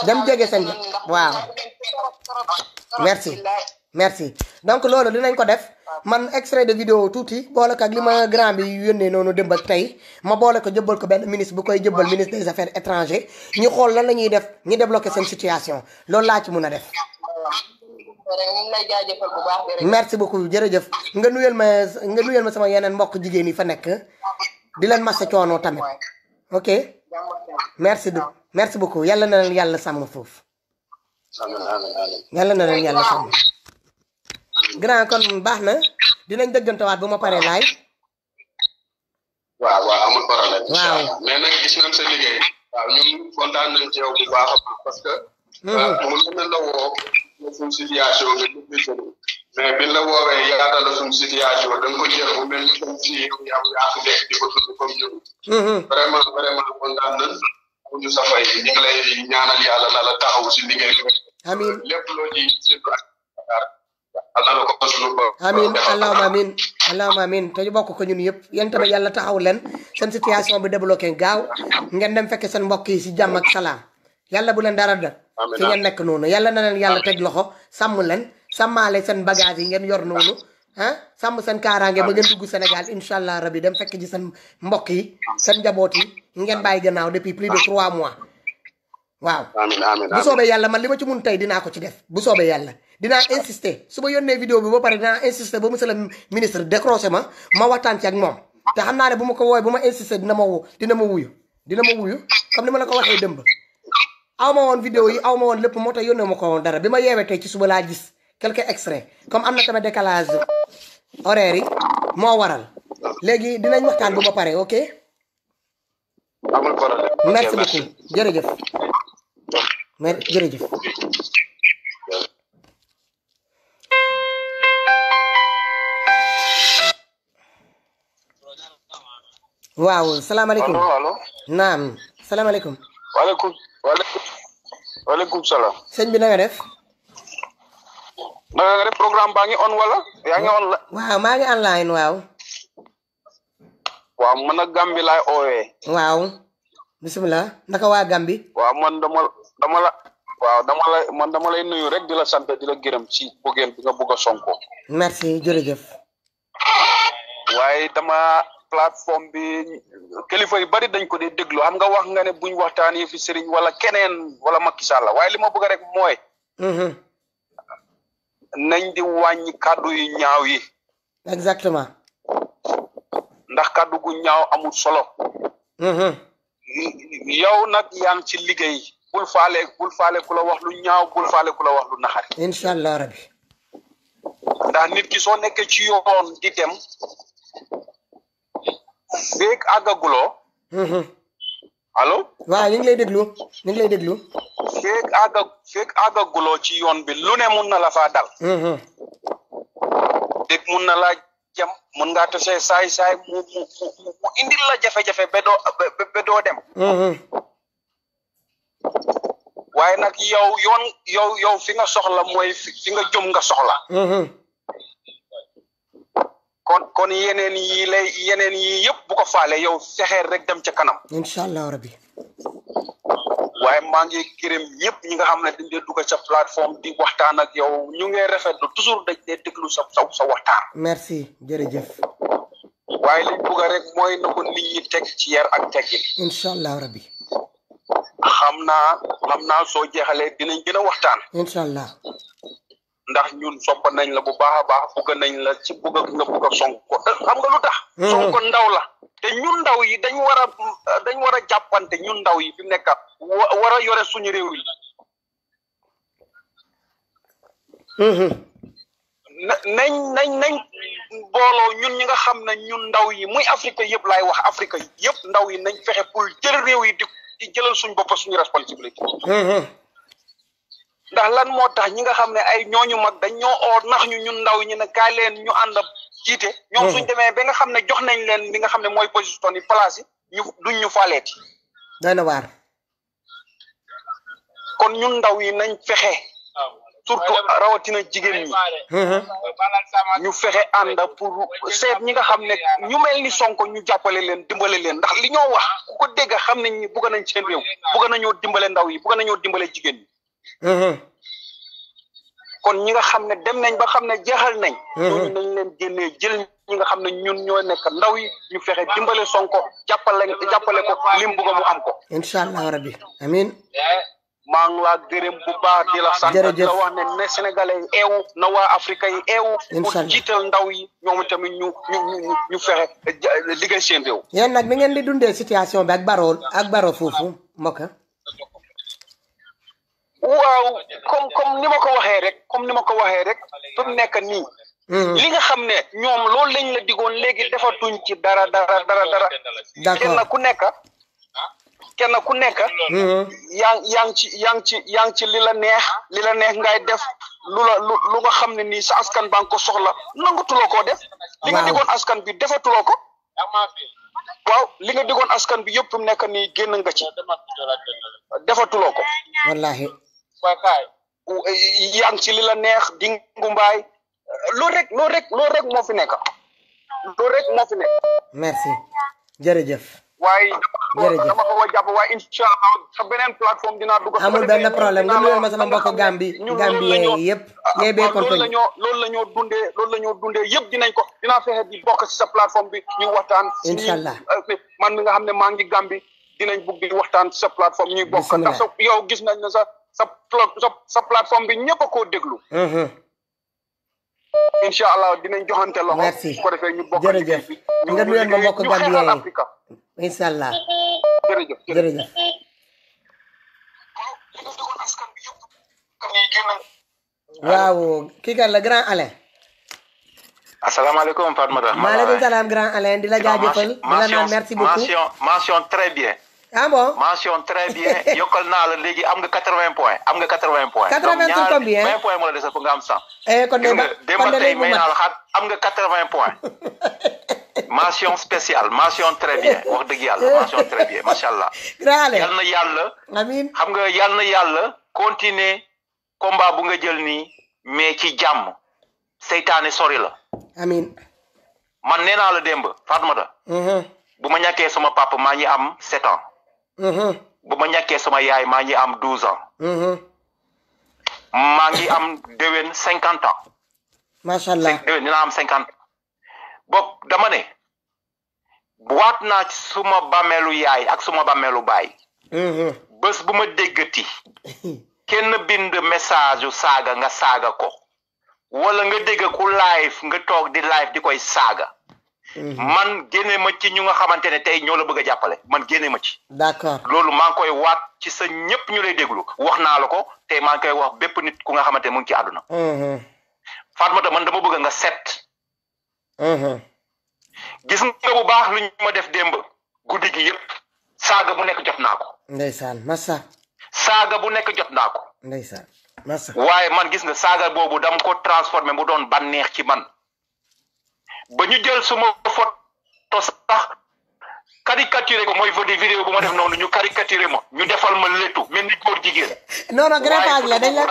dem jege seen waaw merci donc loolu dinañ ko def man extrait de vidéo tuuti boole ko ak li ma grand bi yónnee noonu démb ak tey ma boole ko jëbbal ko benn ministre bu koy jëbbal ministre des affaires étrangères ñu xool lan la ñuy def ñu débloquer seen situation loolu laa ci mun a def. merci beaucoup jërëjëf nga nuyal ma sama yeneen mbokk jigéen yi fa nekk di leen massa coono tamit ok merci beaucoup yàlla na leen yàlla sàmm foofu yàlla na leen yàlla sàmm grand kon baax na dinañ dëggantewaat bu ma paree laay waaw amul problème waaw mais nag gis nañ sa liggéey waaw ñun kontaan nañ ci yow bu baax a baax parce que mu mën la woo suñ situation nga mais biñ la woowee yaatal la suñ situation da nga ko jël bu mel ni comme si yow yaa fi nekk di ko tudd comme yow. vraiment kontaan nañ ñu sa fay ñu ngi lay ñaanal yàlla na la taxaw si liggéey bi. amiin lépp loo ci surtout ak Allah la ko sunu bopp. amiin allahumma amiin te ñu bokk ko ñun yëpp yéen tamit yàlla taxaw leen seen situation bi débloqué gaaw ngeen dem fekk seen mbokk yi si jàmm ak salaam yàlla bu leen dara def fi ngeen nekk noonu yàlla na leen yàlla teg loxo sàmm leen sàmmaale seen bagage yi ngeen yor noonu ah sàmm seen kaaraange ba ngeen dugg Sénégal incha allah rabi dem fekk ji seen mbokk yi seen njaboot yi ngeen bàyyi gannaaw depuis plus de 3 mois waaw. amiin bu soobee yàlla man li ma ci mun tey dinaa ko ci def bu soobee yàlla dinaa insister su ma yónnee vidéo bi ba pare dinaa insister ba monsieur le ministre décroché ma waxtaan ci ak moom te xam naa ne bu ma ko woowee bu ma insister dina ma wuyu comme ni ma la ko waxee dëmb aw ma woon vidéo yi aw ma woon lépp moo tax yónnee ma ko woon dara bi ma yeewee tey ci suba laa gis quelques extraits comme am na tamit décalage horaire yi moo waral léegi dinañ waxtaan bu ma pare ok. amul problème. merci beaucoup jërëjëf. jërëjëf. waaw salaamaaleykum. allo. naam salaamaaleykum. waaleykum salaam. sëñ bi na nga def. naka nga def programme baa ngi on wala yaa ngi on la. waaw maa ngi online waaw. waaw man ak Gambi laay oowee. waaw. bisimilah naka waa Gambi. waaw man dama lay nuyu rek di la sant di la gërëm ci bëggeel bi nga bëgg a Sonko. merci jërëjëf. waaye dama plateforme bi kilifa yu bari dañ ko di déglu xam nga wax nga ne buñ waxtaanee fi Serigne wala keneen wala Macky Sall waaye li ma bëgg rek mooy. nañ di wàññi kàddu yu ñaaw yi. exactement. ndax kàddu gu ñaaw amul solo. yow nag yaa ngi ci liggéey bul faale ku la wax lu ñaaw bul faale ku la wax lu naxari. incha allah rabi. ndax nit ki soo nekkee ci yoon di dem feeg àggaguloo. allo. waaw ñu ngi lay déglu. feeg àggaguloo ci yoon bi lu ne mun na la faa dal. dégg mun na la jam mun ngaa tase saay mu indil la jafe-jafe ba doo dem. waaye nag yow fi nga soxla mooy fi nga jëm nga soxla. kon yeneen yi yëpp bu ko faale yow fexeer rek dem ca kanam. incha allah rabbi. waaye maa ngi gërëm ñëpp ñi nga xam ne dañ dee dugg sa plateforme di waxtaan ak yow ñu ngi rafetlu toujours dañ dee déglu sa waxtaan. merci jërëjëf. waaye liñ bugg rek mooy na ko nit ñi teg ci yar ak teggin. incha allah rabbi. xam naa soo jeexalee dinañ gën a waxtaan. incha allah. ndax ñun sopp nañ la bu baax a baax bugg nañ la ci bugg nga bugg a Sonko xam nga lu tax. Sonko ndaw la te ñun ndaw yi dañ war a jàppante ñun ndaw yi fi mu nekk war a yore suñu réew yi. nañ booloo ñun ñi nga xam ne ñun ndaw yi muy Afrique yëpp laay wax Afrique yëpp ndaw yi nañ fexe pour jël réew yi di jëlal suñu bopp suñu responsabilité. ndax lan moo tax ñi nga xam ne ay ñooñu mag dañ ñoo oor nax ñun ndaw ñi ne kaay leen ñu ànd jiite. ñoom suñ demee ba nga xam ne jox nañ leen li nga xam ne mooy position yi place yi duñ ñu faleeti. doy na waar. kon ñun ndaw yi nañ fexe. surtout rawatina jigéen ñi. ñu fexe ànd pour seet ñi nga xam ne ñu mel ni Sonko ñu jàppale leen dimbale leen ndax li ñoo wax ku ko dégg xam nañ ni bëgg nañ seen réew bëgg nañoo dimbale ndaw yi bëgg nañoo dimbale jigéen ñi. kon ñi nga xam ne dem nañ ba xam ne jeexal nañ. ñooñu nañ leen génnee jël ñi nga xam ne ñun ñoo nekk ndaw yi ñu fexe dimbale Sonko jàppale ko lim bëgg mu am ko. incha allah rabbi amiin. maa ngi laa gërëm bu baax di la sant di la wax ne Sénégalais yi eewu na waa Afrique yi eewu. pour jiital ndaw yi ñoom tamit ñu fexe liggéey seen réew. yéen nag mi ngeen di dundee situation bi ak baro foofu mbokk. waaw comme ni ma ko waxee rek fi mu nekk nii. li nga xam ne ñoom loolu lañ la digoon léegi defatuñ ci dara. d'accord kenn ku nekk kenn ku nekk yaa ngi ci li la neex ngay def lu nga xam ne nii sa askan baa ngi ko soxla nangatuloo koo def li nga digoon askan bi defatuloo ko waaw li nga digoon askan bi yëpp mu nekk nii génn nga ci defatuloo ko wallahi yaa ngi ci li la neex di ngumbaay loolu rek moo fi nekk merci jërëjëf waaye dama ko jàpp waaye incha allah sa beneen plateforme dinaa dugg. amul benn problème nga nuyoo ma sama mbokk Gambie yëpp yee kontaan loolu la ñoo dundee yëpp dinaa fexe di bokk si sa plateforme bi ñu waxtaan. incha allah man mi nga xam ne maa ngi Gambie dinañ bugg di waxtaan si sa plateforme ñuy bokk. ndax yow gis nañ ne sa plateforme bi ñëpp a koo déglu. incha allah dinañ joxante loxo. merci su ko defee ñu bokk. jërëjëf nga nuyoo ma mbokk Gambie yi incha allah jërëjëf. waaw kii kan la grand Alain. asalaamaaleykum Fatmata. maaleykum salaam grand Alain di la jaajëfal di la naan merci beaucoup. mention très bien. ah bon mention très bien yokkal naa la léegi am nga 80 points am nga 80 points. 80 sur combien 20 points moo la dese pour nga am 100. kon de démb tey may naa la xaat am nga 80 points. mention spéciale mention très bien wax dëgg yàlla mention très bien macha allah. grand Alain yal na yàlla. amiin xam nga yal na yàlla continuer combat bu nga jël nii mais ci jàmm seytaane sori la. amiin. man nee naa la démb Fatmata. bu ma ñàkkee sama papa maa ngi am 7 ans. bu ma ñàkkee sama yaay maa ngi am 12 ans. maa ngi am déwén 50 ans. macha allah déwén dinaa am 50 ans. bopp dama ne waat naa ci suma bàmmeelu yaay ak suma bàmmeelu baay. bés bu ma déggati kenn bind message yu saaga nga saaga ko wala nga dégg ku live nga toog di live di koy saaga. man génne ma ci ñu nga xamante ne tey ñoo la bëgg a jàppale man génne ma ci. d'accord loolu maa ngi koy waat ci sa ñëpp ñu lay déglu wax naa la ko tey maa ngi koy wax bépp nit ku nga xamante ne mu ngi ci àdduna. Fatmata man dama bëgg nga set. gis nga bu baax lu ñu ma def démb guddi gi yëpp saaga bu nekk jot naa ko. ndeysaan massa. saaga bu nekk jot naa ko. ndeysaan massa. waaye man gis nga saaga boobu dama ko transformé mu doon bànneex ci man. ba ñu jël suma photo sax caricaturé ko mooy vidéo bu ma def noonu ñu caricaturé ma ñu defal ma léttu mel ni góor jigéen. non non greffage la dañ la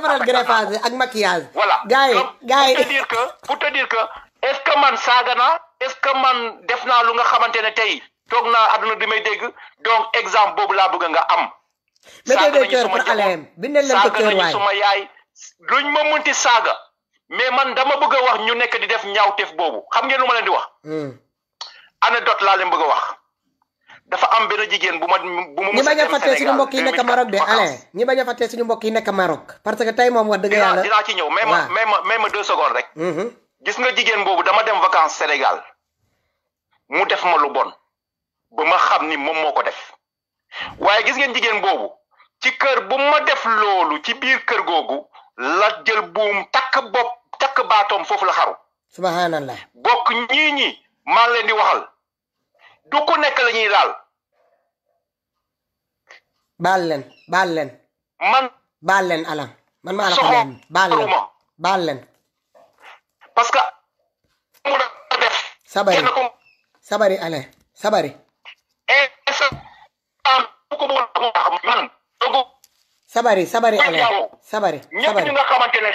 defaral greffage ak maquillage. voilà gars yi pour te dire que est-ce que man saaga naa est-ce que man def naa lu nga xamante ne tey toog naa àdduna di may dégg donc exemple boobu laa bëgg nga am. saaga nañu suma saaga nañu suma yaay luñ ma munti saaga. mais man dama bëgg a wax ñu nekk di def ñaawteef boobu xam ngeen lu ma leen di wax. anecdote laa leen bëgg a wax. dafa am benn jigéen bu ma ñi bañ a fàtte suñu mbokk yi nekk Maroc de Alain ñi bañ a fàtte suñu mbokk yi nekk Maroc. parce que tey moom wax dëgg yàlla dinaa ci ñëw may ma 2 secondes rek. gis nga jigéen boobu dama dem vacances Sénégal mu def ma lu bon ba ma xam ni moom moo ko def waaye gis ngeen jigéen boobu ci kër bu ma def loolu ci biir kër googu. la jël buum takk baatoom foofu la xaru. subhanallah. bokk ñii maa leen di waxal du ku nekk la ñuy laal. baal leen. man. baal leen Alain. man maa la ko leen baal leen. parce que. mu la def. sabari Alain sabari. sabari Alain sabari. ñëpp ñi nga xamante ne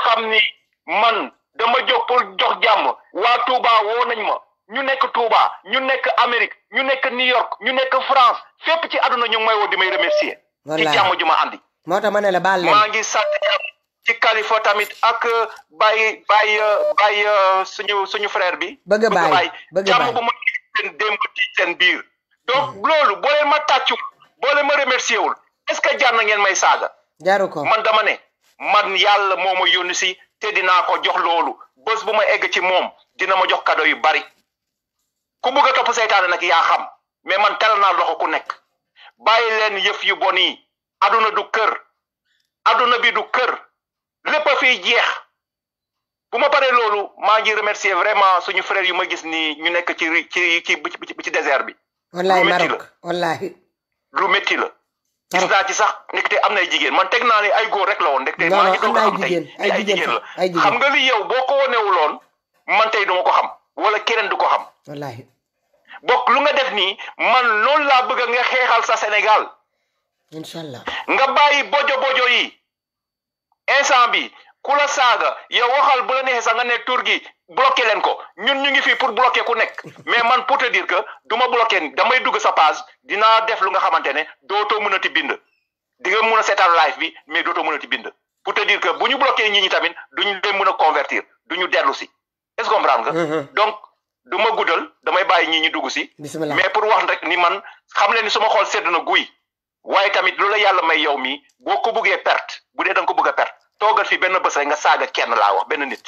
xam ni man dama jóg pour jox jàmm waa Touba woo nañ ma ñu nekk Touba ñu nekk Amérique ñu nekk New York ñu nekk France fépp ci àdduna ñu ngi may woo di may remercier. ci jàmm ju ma andi. moo tax ma ne la baal leen. maa ngi sant ci Khalifa tamit ak Baye suñu frère bi. bëgg Baye jàmm bu ma seen démb ci seen biir. donc loolu boo leen ma tàccu boo leen ma remercier wul est-ce que jar na ngeen may saaga. jaru ko man dama ne man yàlla moo ma yónni si te dinaa ko jox loolu bés bu ma egg ci moom dina ma jox cadeau yu bari ku bëgg a topp seytaane nag yaa xam mais man teral naa loxo ku nekk bàyyi leen yëf yu bon yi aduna du kër aduna bi du kër lépp a fiy jeex bu ma paree loolu maa ngi remercier vraiment suñu frère yu ma gis nii ñu nekk ci désert bi. wallahi Maroc wallahi lu métti la gis naa ci sax ndekete am nay jigéen man teg naa ne ay góor rek la woon ndekete maa ngi doog a xam tey ay jigéen la xam nga li yow boo ko wonewuloon man tey duma ko xam wala keneen du ko xam wallahi bokk lu nga def nii man loolu laa bëgg nga xeexal sa Sénégal inshallah nga bàyyi bojo yi instant bi ku la saaga yow waxal bu la neexee sax nga ne tur gi bloqué leen ko ñun ñu ngi fii pour bloquer ku nekk mais man pour te dire que du ma bloqué damay dugg sa page dinaa def lu nga xamante ne dootoo mënati bind di nga mën a seetaan live bi mais dootoo mënati bind pour te dire que bu ñu bloqué ñi tamit duñu leen mën a convertir duñu dellu si est-ce que comprendre nga donc du ma guddal damay bàyyi ñi dugg si mais pour wax rek ni man xam leen ni suma xool sedd na guy waaye tamit loolu la yàlla may yow mii boo ko bëggee perte bu dee da nga ko bëgg a perte toogal fi benn bés rek nga saaga kenn laa wax benn nit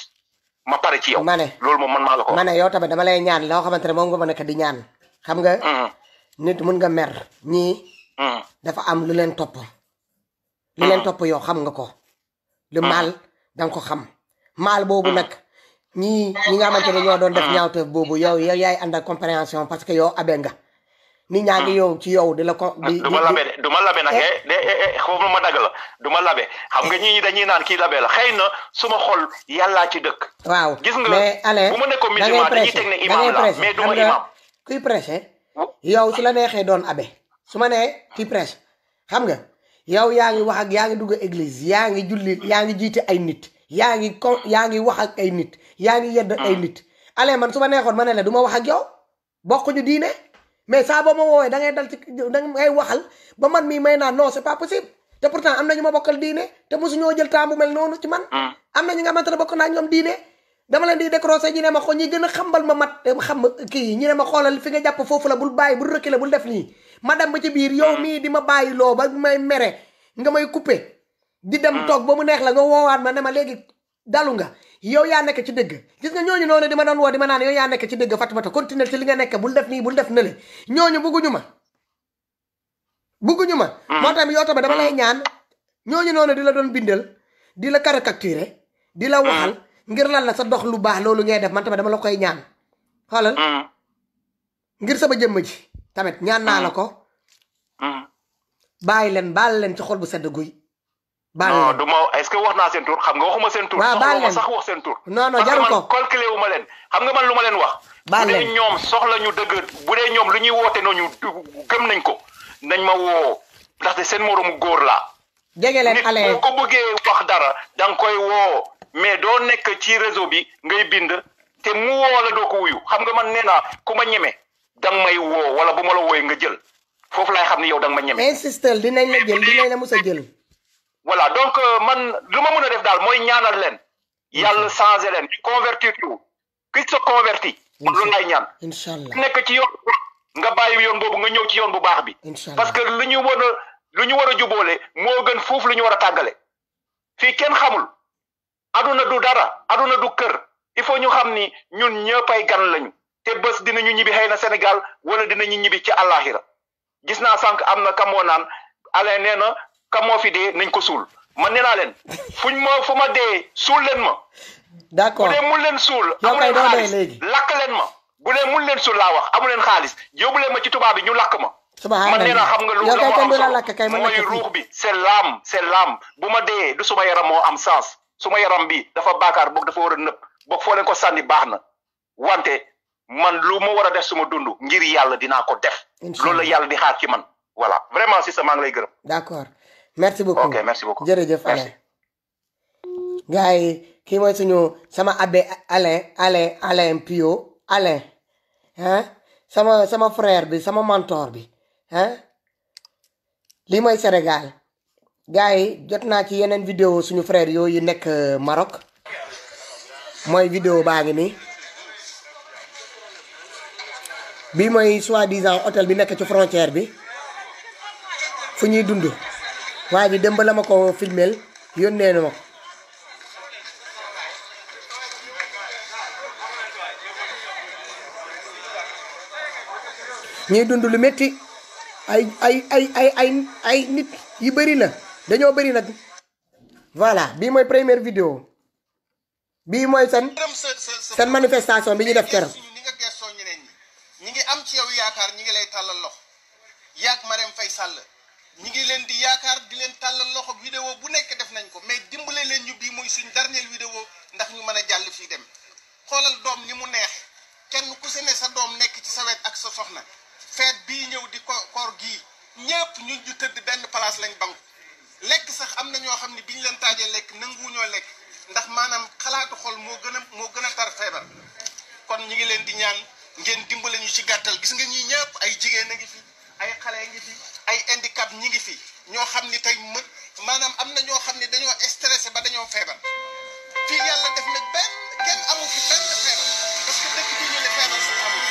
ma pare ci yow. loolu moom man maa la ko. ma ne yow tamit dama lay ñaan loo xamante ne moom nga ma nekk di ñaan. xam nga. nit mun nga mer ñii. dafa am lu leen topp. lu leen topp yow xam nga ko. lu maal danga ko xam. maal boobu nag ñi nga xamante ne ñoo doon def ñaawteef boobu yow yaay ànd ak compréhension parce que yow abe nga. nit ñaa ngi yow ci yow di la ko. du ma labe de du ma labe nag foofu ma dagg la du ma labe xam nga ñii dañuy naan kii labe la xëy na suma xol yàllaa ci dëkk. waaw gis nga mais Alain bu ma nekkoon musulman dañuy teg ne imam la mais du ma imam. kuy prêcher yow su la neexee doon abe su ma nee kuy prêcher xam nga yow yaa ngi wax ak yaa ngi dugg église yaa ngi julli yaa ngi jiite ay nit yaa ngi wax ak ay nit yaa ngi yedd ay nit Alain man su ma neexoon ma ne la du ma wax ak yow bokkuñu diine. mais saa boo ma woowee da ngay dal ci da ngay waxal ba man mii may naan non c'est pas possible te pourtant am na ñu ma bokkal diine te mosu ñoo jël temps bu mel noonu ci man. am na ñi nga xamante ne bokk naa ñoom diine dama leen di décrocher ñi ne ma ñi gën a xambal ma mat xam kii ñi ne ma xoolal fi nga jàpp foofu la bul bàyyi bul reculer bul def nii ma dem ba ci biir yow mii di ma bàyyi loo ba may mere nga may couper di dem toog ba mu neex la nga woowaat ma ne ma léegi dalu nga. yow yaa nekk ci dëgg gis nga ñooñu noonu di ma doon woo di ma naan yow yaa nekk ci dëgg Fatoumata continuer ci li nga nekk bul def nii bul def nële ñooñu bugguñu ma moo tax yow tamit dama lay ñaan ñooñu noonu di la doon bindal di la caricaturer di la waxal ngir lan la sa dox lu baax loolu ngay def man tamit dama la koy ñaan xoolal ngir sama jëmm ji tamit ñaan naa la ko baal leen ci xol bu sedd guy non du ma est-ce que wax naa seen tur xam nga waxuma seen tur. waaw baal leen sax wax seen tur. non jaru ko parce que man calculé wu ma leen xam nga man lu ma leen wax. baal leen bu dee ñoom soxla ñu dëgg bu dee ñoom lu ñuy woote noonu gëm nañ ko nañ ma woo ndaxte seen moromu góor laa. jege leen nit Alain boo ko bëggee wax dara da nga koy woo mais doo nekk ci réseau bi ngay bind te mu woo la doo ko wuyu xam nga man nee naa ku ma ñeme da nga may woo wala bu ma la wooyee nga jël foofu laay xam ne yow da nga ma ñeme. insistel dinañ la jël dinañ la mus a jël. voilà donc man lu ma mën a def daal mooy ñaanal leen yàlla changé leen convertir tout ki se converti loolu lay ñaan inshallah nekk ci yoon nga bàyyi yoon boobu nga ñëw ci yoon bu baax bi parce que lu ñu war a jubóole moo gën foofu lu ñu war a tàggale fii kenn xamul aduna du dara aduna du kër il faut ñu xam ni ñun ñëpp ay gan lañu te bés dinañu ñibbi xëy na Sénégal wala dinañu ñibbi ci àllaaxira gis naa sànq am na kamoo naan Alain nee na kamoo fi dee nañ ko suul man nee naa leen fu ma dee suul leen ma. d'accord bu dee mun leen suul. amu leen xaalis lakk leen ma. bu dee mun leen suul laa wax amu leen xaalis yóbbu leen ma ci tubaab bi ñu lakk ma. man nee naa xam nga lu la moo am solo mooy ruux bi c'est l'âme bu ma dee du suma yaram moo am sens suma yaram bi dafa baakaar boog dafa war a nëb boog foo leen ko sànni baax na wante man lu ma war a def suma dund ngir yàlla dinaa ko def. loolu la yàlla di xaar ci man voilà vraiment si sa maa ngi lay gërëm. d'accord. merci beaucoup ok merci beaucoup jërëjëf Alain gars yi kii mooy suñu sama abbé Alain Pio Alain ah sama frère bi sama mentor bi ah lii mooy Sénégal gars yi jot naa ci yeneen vidéo suñu frère yooyu nekk Maroc mooy vidéo baa ngi nii bii mooy soi-disant hôtel bi nekk ci frontière bi fu ñuy dund waa ji démb la ma ko filmeel yónnee na ma ko ñuy dund lu métti ay nit yu bëri la dañoo bëri nag voilà bii mooy première vidéo bii mooy seen manifestation bi ñu def keroog am ci yow yaakaar ñi ngi lay tàllal loxo yaag Marème Faye Sall ñi ngi leen di yaakaar di leen tàllal loxo vidéo bu nekk def nañ ko mais dimbale leen ñu bii muy suñ dernière vidéo ndax ñu mën a jàll fii dem xoolal doom ni mu neex kenn ku se ne sa doom nekk ci sa wet ak sa soxna feet bii ñëw di koor gii ñëpp ñu tëdd benn place lañ banku lekk sax am na ñoo xam ne bi ñu leen taajee lekk nanguwuñoo lekk ndax maanaam xalaatu xol moo gën a tar feebar kon ñi ngi leen di ñaan ngeen dimbale ñu ci gàttal gis nga ñii ñëpp ay jigéen a ngi fi ay xale ngi fi ay handicap ñi ngi fi ñoo xam ni tey maanaam am na ñoo xam ne dañoo stressé ba dañoo feebar fii yàlla def na kenn amu fi benn feebar parce que dëkk bi ñu ne feebar sax amul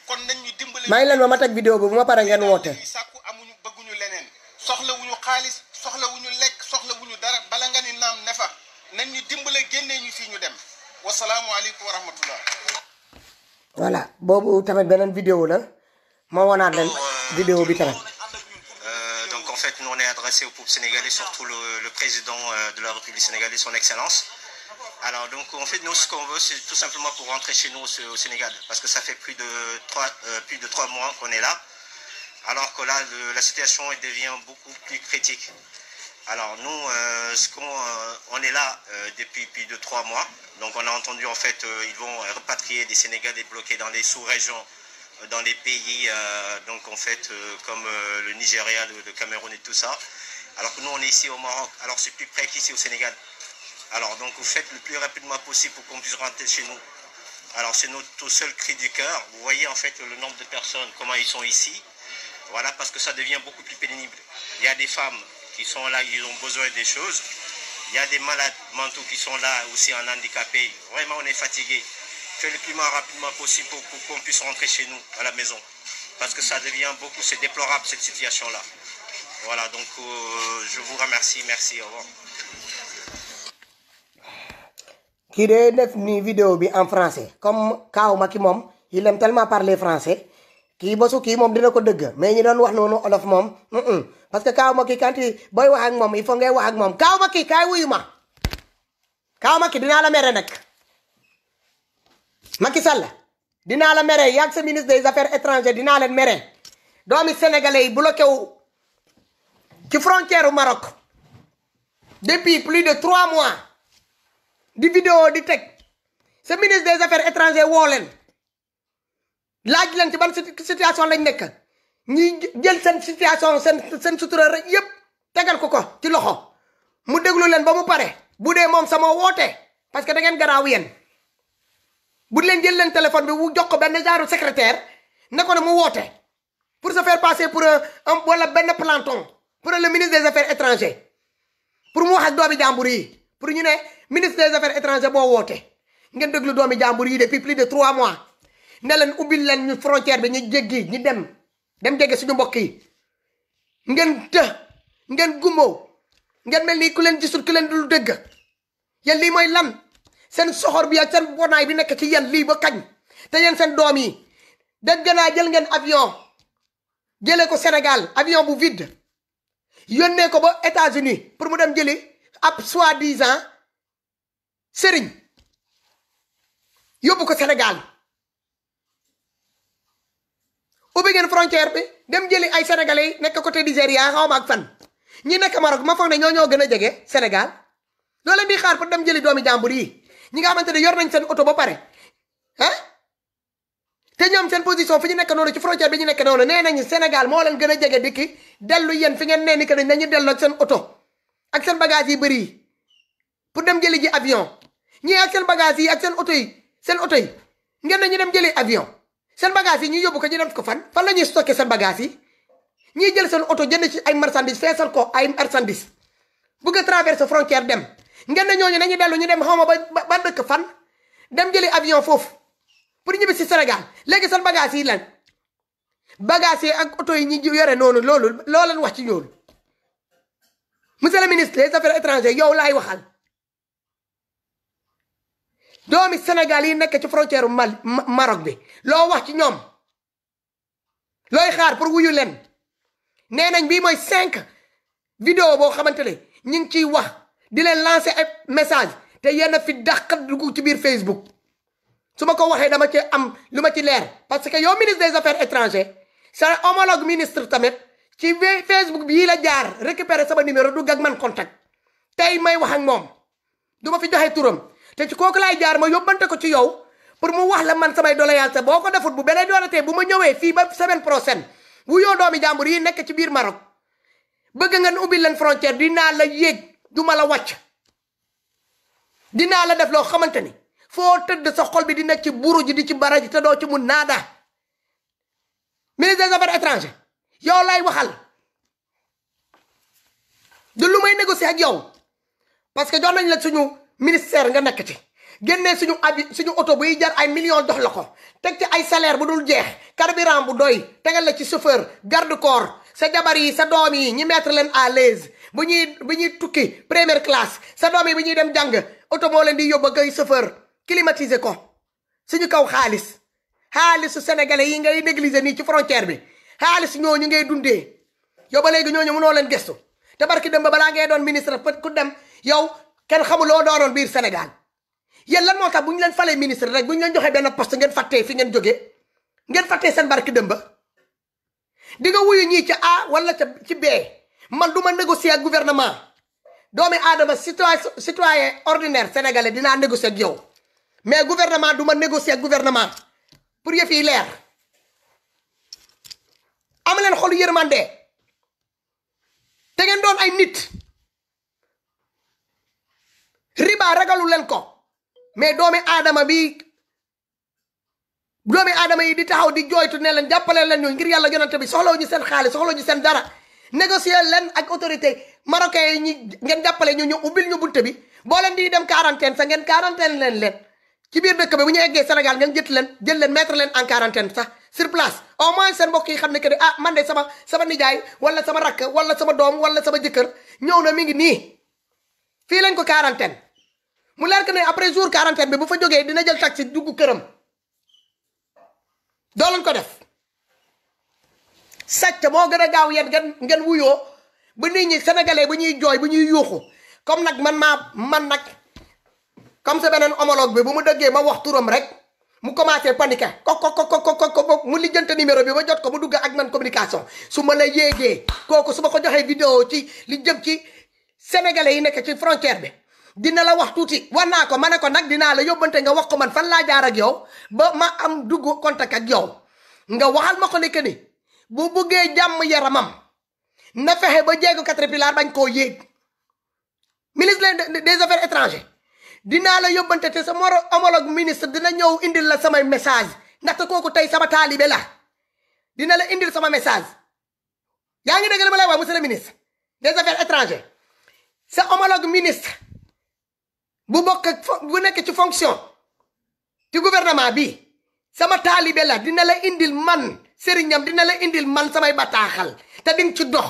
kon nañ ñu dimbale. maa ngi leen ma teg vidéo bi bu ma pare ngeen woote. sàkku amuñu bëgguñu leneen soxlawuñu xaalis soxlawuñu lekk soxlawuñu dara bala nga ni naam ne fa nañ ñu dimbale génnee ñu fii ñu dem wasalaamualeykum wa rahmatullah. voilà boobu tamit beneen vidéo la ma wonaat leen vidéo bi tamit. Donc en fait nous on est adressé au peuple sénégalais, surtout le président de la République sénégalaise, son excellence. Alors donc en fait nous ce qu'on veut c'est tout simplement pour rentrer chez nous au Sénégal, parce que ça fait plus de 3 mois qu'on est là, alors que là la situation devient beaucoup plus critique. Alors nous on est là depuis plus de 3 mois, donc on a entendu en fait ils vont repatrier des Sénégalais bloqués dans les sous-régions, dans les pays donc en fait comme le Nigeria, le Cameroun et tout ça, alors que nous on est ici au Maroc, alors c'est plus près qu'ici au Sénégal. Alors donc vous faites le plus rapidement possible pour qu'on puisse rentrer chez nous. Alors c'est notre seul cri du cœur. Vous voyez en fait le nombre de personnes, comment ils sont ici. Voilà, parce que ça devient beaucoup plus pénible. Il y a des femmes qui sont là, ils ont besoin des choses. Il y a des malades mentaux qui sont là aussi en handicapé. Vraiment on est fatigué. Faites le plus rapidement possible pour qu'on puisse rentrer chez nous à la maison. Parce que ça devient beaucoup, c'est déplorable cette situation-là. Voilà, donc je vous remercie, merci, au revoir. Qui est def ni vidéo bi en français comme Kaaw Macky moom il aime tellement parler français kii bosu kii moom dina ko dëgg mais ñi doon wax noonu olof moom parce que Kaaw Macky quand booy wax ak moom il faut ngay wax ak moom Kaaw Macky kaay wuyu ma Kaaw Macky dinaa la mere nag Macky Sall dinaa la mere yaag sa ministre des affaires étrangères dinaa leen mere doomi sénégalais yi bloqué wu ci frontière u Maroc depuis plus de 3 mois di vidéo di teg sa ministre des affaires étrangères woo leen laaj leen ci ban situation lañ nekk ñi jël seen situation seen sutura rek yépp tegal ko ci loxo mu déglu leen ba mu pare bu dee moom sama woote parce que da ngeen garaaw yéen bu leen jël leen téléphone bi wu jox ko benn genre secrétaire ne ko ne mu woote pour se faire passer pour un wala benn planton pour le ministre des affaires étrangères pour mu wax ak doomi jàmbur yi pour ñu ne ministre des affaires étrangères boo woote ngeen déglu doomi jàmbur yi depuis plus de 3 mois ne leen ubbil leen ñu frontière bi ñu jéggi ñu dem jege suñu mbokk yi ngeen gumbo ngeen mel ni ku leen gisul ku leen dul dégg yéen lii mooy lan seen soxor bi ak seen bonaay bi nekk ci yéen lii ba kañ te yéen seen doom yi dégg naa jël ngeen avion jëlee ko Sénégal avion bu vide yónnee ko ba États-Unis pour mu dem jëli ab soi-disant sëriñ yóbbu ko Sénégal ubbi ngeen frontière bi dem jëli ay sénégalais yi nekk côté Nigéria xaw ma ak fan ñi nekk Maroc ma foog ne ñoo gën a jege Sénégal loolu leen di xaar pour dem jëli doomi jàmbur yi ñi nga xamante ne yor nañ seen oto ba pare te ñoom seen position fi ñu nekk noonu ci frontière bi ñu nekk noonu nee nañu Sénégal moo leen gën a jege dikki dellu yéen fi ngeen nee ni que nañu dellu ak seen oto ak seen bagage yi bëri yi pour dem jëli ji avion ñii ak seen bagage yi ak seen oto yi ngeen nañu dem jëli avion seen bagage yi ñu yóbbu ko ñu dem ko fan la ñuy stocké seen bagage yi ñii jël seen oto jënd ci ay marchandise feesal ko ay marchandise bëgg a traverser frontière dem ngeen ne ñooñu nañu dellu ñu dem xaw ma ba dëkk fan dem jëli avion foofu pour ñibbi si Sénégal léegi seen bagage yi lan bagage yi ak oto yi ñi yore noonu loolu loo leen wax ci ñoolu monsieur le ministre des affaires étrangères yow laay waxal doomi Sénégal yi nekk ci frontière Maroc bi loo wax ci ñoom looy xaar pour wuyu leen nee nañ bii mooy 5 vidéo boo xamante ne ñu ngi ciy wax di leen lancer ay message te yenn fi dàq dugg ci biir Facebook su ma ko waxee dama ci am lu ma ci leer parce que yow ministre des affaires étrangères sa homologue ministre tamit ci Facebook bii la jaar récupérer sama numéro dugg ak man contact tey may wax ak moom du ma fi joxe turam te ci kooku laay jaar ma yóbbante ko ci yow pour mu wax la man samay doléance boo ko defut bu beneen yoonatee bu ma ñëwee fii ba semaine prochaine wuyoo doomi jàmbur yi nekk ci biir Maroc bëgg ngeen ubbi leen frontière dinaa la yéeg du ma la wàcc dinaa la def loo xamante ni foo tëdd sa xol bi di nekk ci buru ji di ci bara ji te doo ci mun naada ministre des affaires étrangères yow lay waxal du lu may négocier ak yow parce que jox nañ la suñu ministère nga nekk ci génnee suñu oto buy jar ay millions jox la ko teg ci ay salaire bu dul jeex carburant bu doy tegal la ci chauffeur garde corps sa jabar yi sa doom yi ñi mettre leen à l'aise bu ñuy tukki première classe sa doom yi bu ñuy dem jàng oto moo leen di yóbbu ak ay chauffeur climatiser ko suñu kaw xaalisu sénégalais yi ngay négliger nii ci frontière bi xaalis ñooñu ngay dundee yow ba léegi ñooñu mënoo leen gestu te barki dem ba balaa ngay doon ministre ku dem yow kenn xamuloo doonoon biir Sénégal yéen lan moo tax bu ñu leen falee ministre rek bu ñu leen joxee benn poste ngeen fàttee fi ngeen jógee ngeen fàttee seen barki dem ba di nga wuyu ñii ca A wala ca ci B man du ma négocier ak gouvernement doomi aadama citoyen ordinaire sénégalais dinaa négocier ak yow mais gouvernement du ma négocier ak gouvernement pour yëf yi leer am leen xolu yërmande te ngeen doon ay nit riba ragalu leen ko mais doomi aadama yi di taxaw di jooytu ne leen jàppale leen ñu ngir yàlla yonante bi soxlawu ñu seen xaalis soxlawu ñu seen dara négocier leen ak autorité marocain yi ngeen jàppale ñu ubbil ñu bunte bi boo leen di dem quarantaine sax ngeen quarantaine leen ci biir dëkk bi bu ñu eggee Sénégal ngeen jël leen mettre leen en quarantaine sax sur place au moins seen mbokk yi xam ne que ne man de sama nijaay wala sama rakk wala sama doom wala sama jëkkër ñëw na mi ngi nii fii lañ ko quarantaine mu leer que ne après jour quarantaine bi bu fa jógee dina jël taxi dugg këram doo leen ko def sàcc moo gën a gaaw yéen ngeen wuyoo ba nit ñi sénégalais bu ñuy jooy bu ñuy yuuxu comme nag man nag comme sa beneen homologue bi bu mu dëggee ma wax turam rek mu commencé paniquer ko mu lijjante numéro bi ba jot ko mu dugg ak man communication su ma la yéegee kooku su ma ko joxee vidéo ci li jëm ci sénégalais yi nekk ci frontière bi dina la wax tuuti war naa ko ma ne ko nag dinaa la yóbbante nga wax ko man fan laa jaar ak yow ba ma am dugg contact ak yow nga waxal ma ko ne que ni bu buggee jàmm yaramam na fexe ba jéego Caterpillar bañ koo yéeg ministre des affaires étrangères dinaa la yóbbante te sa homologue ministre dina ñëw indil la samay message ndaxte kooku tey sama taalibe la dina la indil sama message yaa ngi dégg li ma lay wax monsieur le ministre des affaires étrangères sa homologue ministre bu nekk ci fonction ci gouvernement bi sama taalibe la dina la indil man sëriñam dina la indil man samay bataaxal te di nga ci dox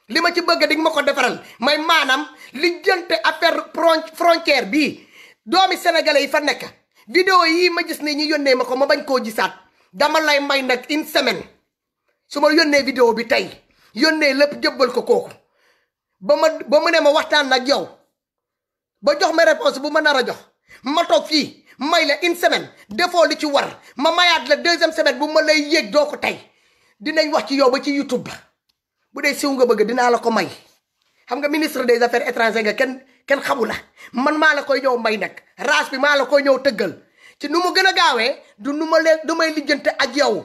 li ma ci bëgg di nga ma ko defaral may maanaam li jënte affaire frontière bii doomi sénégalais yi fa nekk vidéo yi ma gis ne ñi yónnee ma ko ma bañ koo gisaat dama lay may nag une semaine su ma yónnee vidéo bi tey yónnee lépp jëbbal ko kooku ba mu ne ma waxtaan nag yow ba jox ma réponse bu ma nar a jox ma toog fii may la une semaine defoo li ci war ma mayaat la deuxième semaine bu ma lay yéeg doo ko tey dinañ wax ci yow ba ci YouTube bu dee siw nga bëgg dinaa la ko may xam nga ministre des affaires étrangères nga kenn xamu la man maa la koy ñëw may nag race bi maa la koy ñëw tëggal ci nu mu gën a gaawee du may lijjante ak yow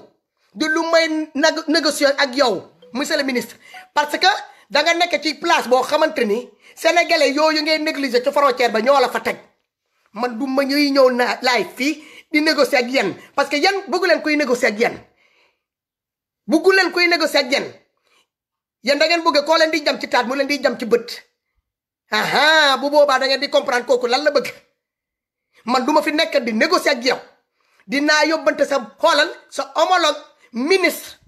du lu may négocier ak yow monsieur le ministre parce que da nga nekk ci place boo xamante ni sénégalais yooyu ngay négliger ci frontière ba ñoo la fa teg man du ma ñuy ñëw na laay fii di négocier ak yéen parce que yéen bëggu leen koy négocier ak yéen bëggu leen koy négocier ak yéen da ngeen bëgg koo leen di jam ci taat mu leen di jam ci bët aha bu boobaa da ngeen di comprendre kooku lan la bëgg man du ma fi nekk di négocier ak yow dinaa yóbbante sa xoolal sa homologue ministre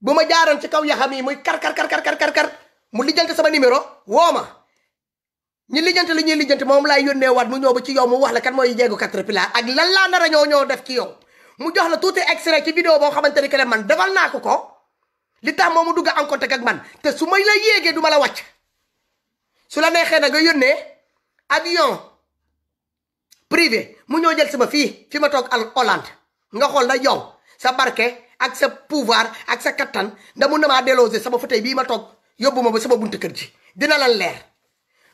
bu ma jaaroon ci kaw yaxam yi muy kar mu lijjante sama numéro woo ma ñi lijjante li ñuy lijjante moom laay yónnee waat mu ñëw ba ci yow mu wax la kan mooy jéego Caterpillar ak lan laa nar a ñoo def ci yow mu jox la tuuti extrait ci vidéo boo xamante ni que man defal naa ko li tax moom mu dugg en contact ak man te su may la yéegee du ma la wàcc su la neexee na nga yónnee avion privé mu ñoo jël sama fii fi ma toog al Hollande nga xool na yow sa barke ak sa pouvoir ak sa kattan da mun na maa déloger sama fauteuil bii ma toog yóbbu ma ba sama buntu kër ji dina lan leer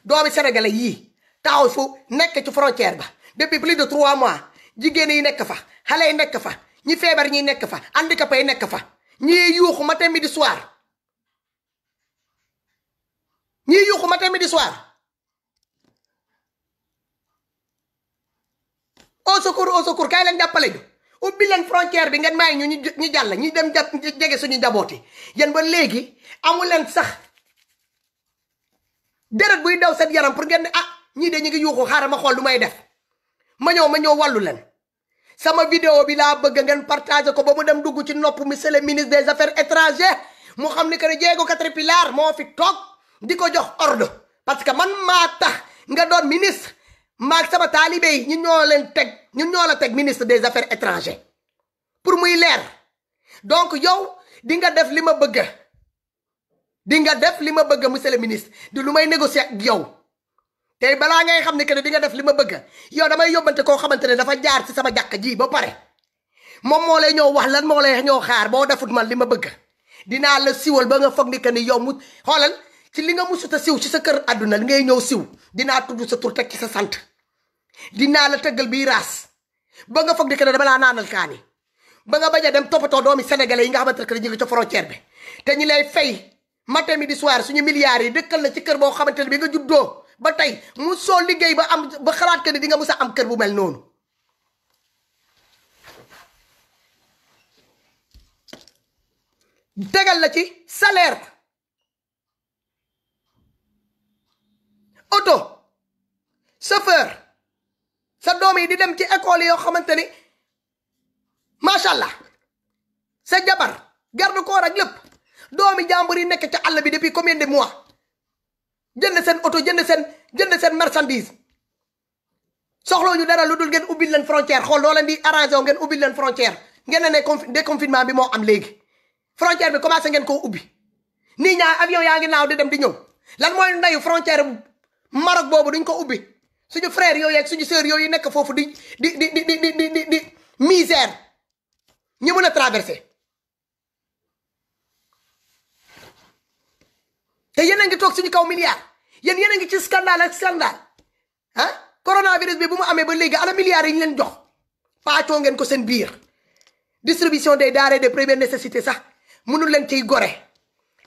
doomi sénégalais yii taxaw fu nekk ci frontière ba depuis plus de 3 mois jigéen yi nekk fa xale yi nekk fa ñi feebar ñi nekk fa handicapé yi nekk fa ñii yuuxu matin midi soir ñii yuuxu matin midi soir au secours kaay leen jàppale ñu ubbi leen frontière bi ngeen may ñu jàll ñi dem jege suñu njabooti yéen ba léegi amu leen sax deret buy daw seen yaram pour ngeen ne ah ñii de ñu ngi yuuxu xaaral ma xool lu may def ma ñëw wàllu leen sama vidéo bi laa bëgg ngeen partager ko ba mu dem dugg ci nopp monsieur le ministre des affaires étrangères mu xam ni que ne Diego Caterpillar moo fi toog di ko jox ordre parce que man maa tax nga doon ministre maag sama taalibe yi ñun ñoo la teg ministre des affaires étrangères pour muy leer donc yow di nga def li ma bëgg monsieur le ministre di lu may négocier ak yow tey balaa ngay xam ne que di nga def li ma bëgg yow damay yóbbante koo xamante ne dafa jaar ci sama jàkk ji ba pare moom moo lay ñëw wax lan moo lay ñëw xaar boo defut man li ma bëgg dinaa la siwal ba nga foog ni que ni yow mu xoolal ci li nga musuta siw ci sa kër àdduna li ngay ñëw siw dinaa tudd sa tur teg ci sa sant dinaa la tëggal bii raas ba nga foog ni que ne dama laa naanal kaani ba nga bañ a dem toppatoo doomi sénégalais yi nga xamante ne ñu ngi ca frontière bi te ñi lay fay matin midi soir suñu milliards yi dëkkal la ci kër boo xamante ne bi nga juddoo ba tey mu soo liggéey ba am ba xalaat que ni di nga mus a am kër bu mel noonu tegal la ci salaire auto chauffeur sa doom yi di dem ci école yoo xamante ni macha allah sa jabar garde corps ak lépp doomi jàmbur yi nekk ca àll bi depuis combien de mois jënd seen auto jënd seen marchandise soxloo ñu dara lu dul ngeen ubbil leen frontière xool loo leen di arrangé ngeen ubbil leen frontière ngeen ne déconfinement bi moo am léegi frontière bi commencé ngeen koo ubbi nii ñaa avion yaa ngi naaw di dem di ñëw lan mooy ndayu frontière Maroc boobu duñ ko ubbi suñu frère yooyu ak suñu sœur yooyu nekk foofu di misère ñu mën a traversé te yéen a ngi toog suñu kaw milliard yéen a ngi ci scandale ak scandale ah coronavirus bi bu mu amee ba léegi ana milliards yi ñu leen jox paacoo ngeen ko seen biir distribution des denrées de première nécessité sax mënul leen ciy gore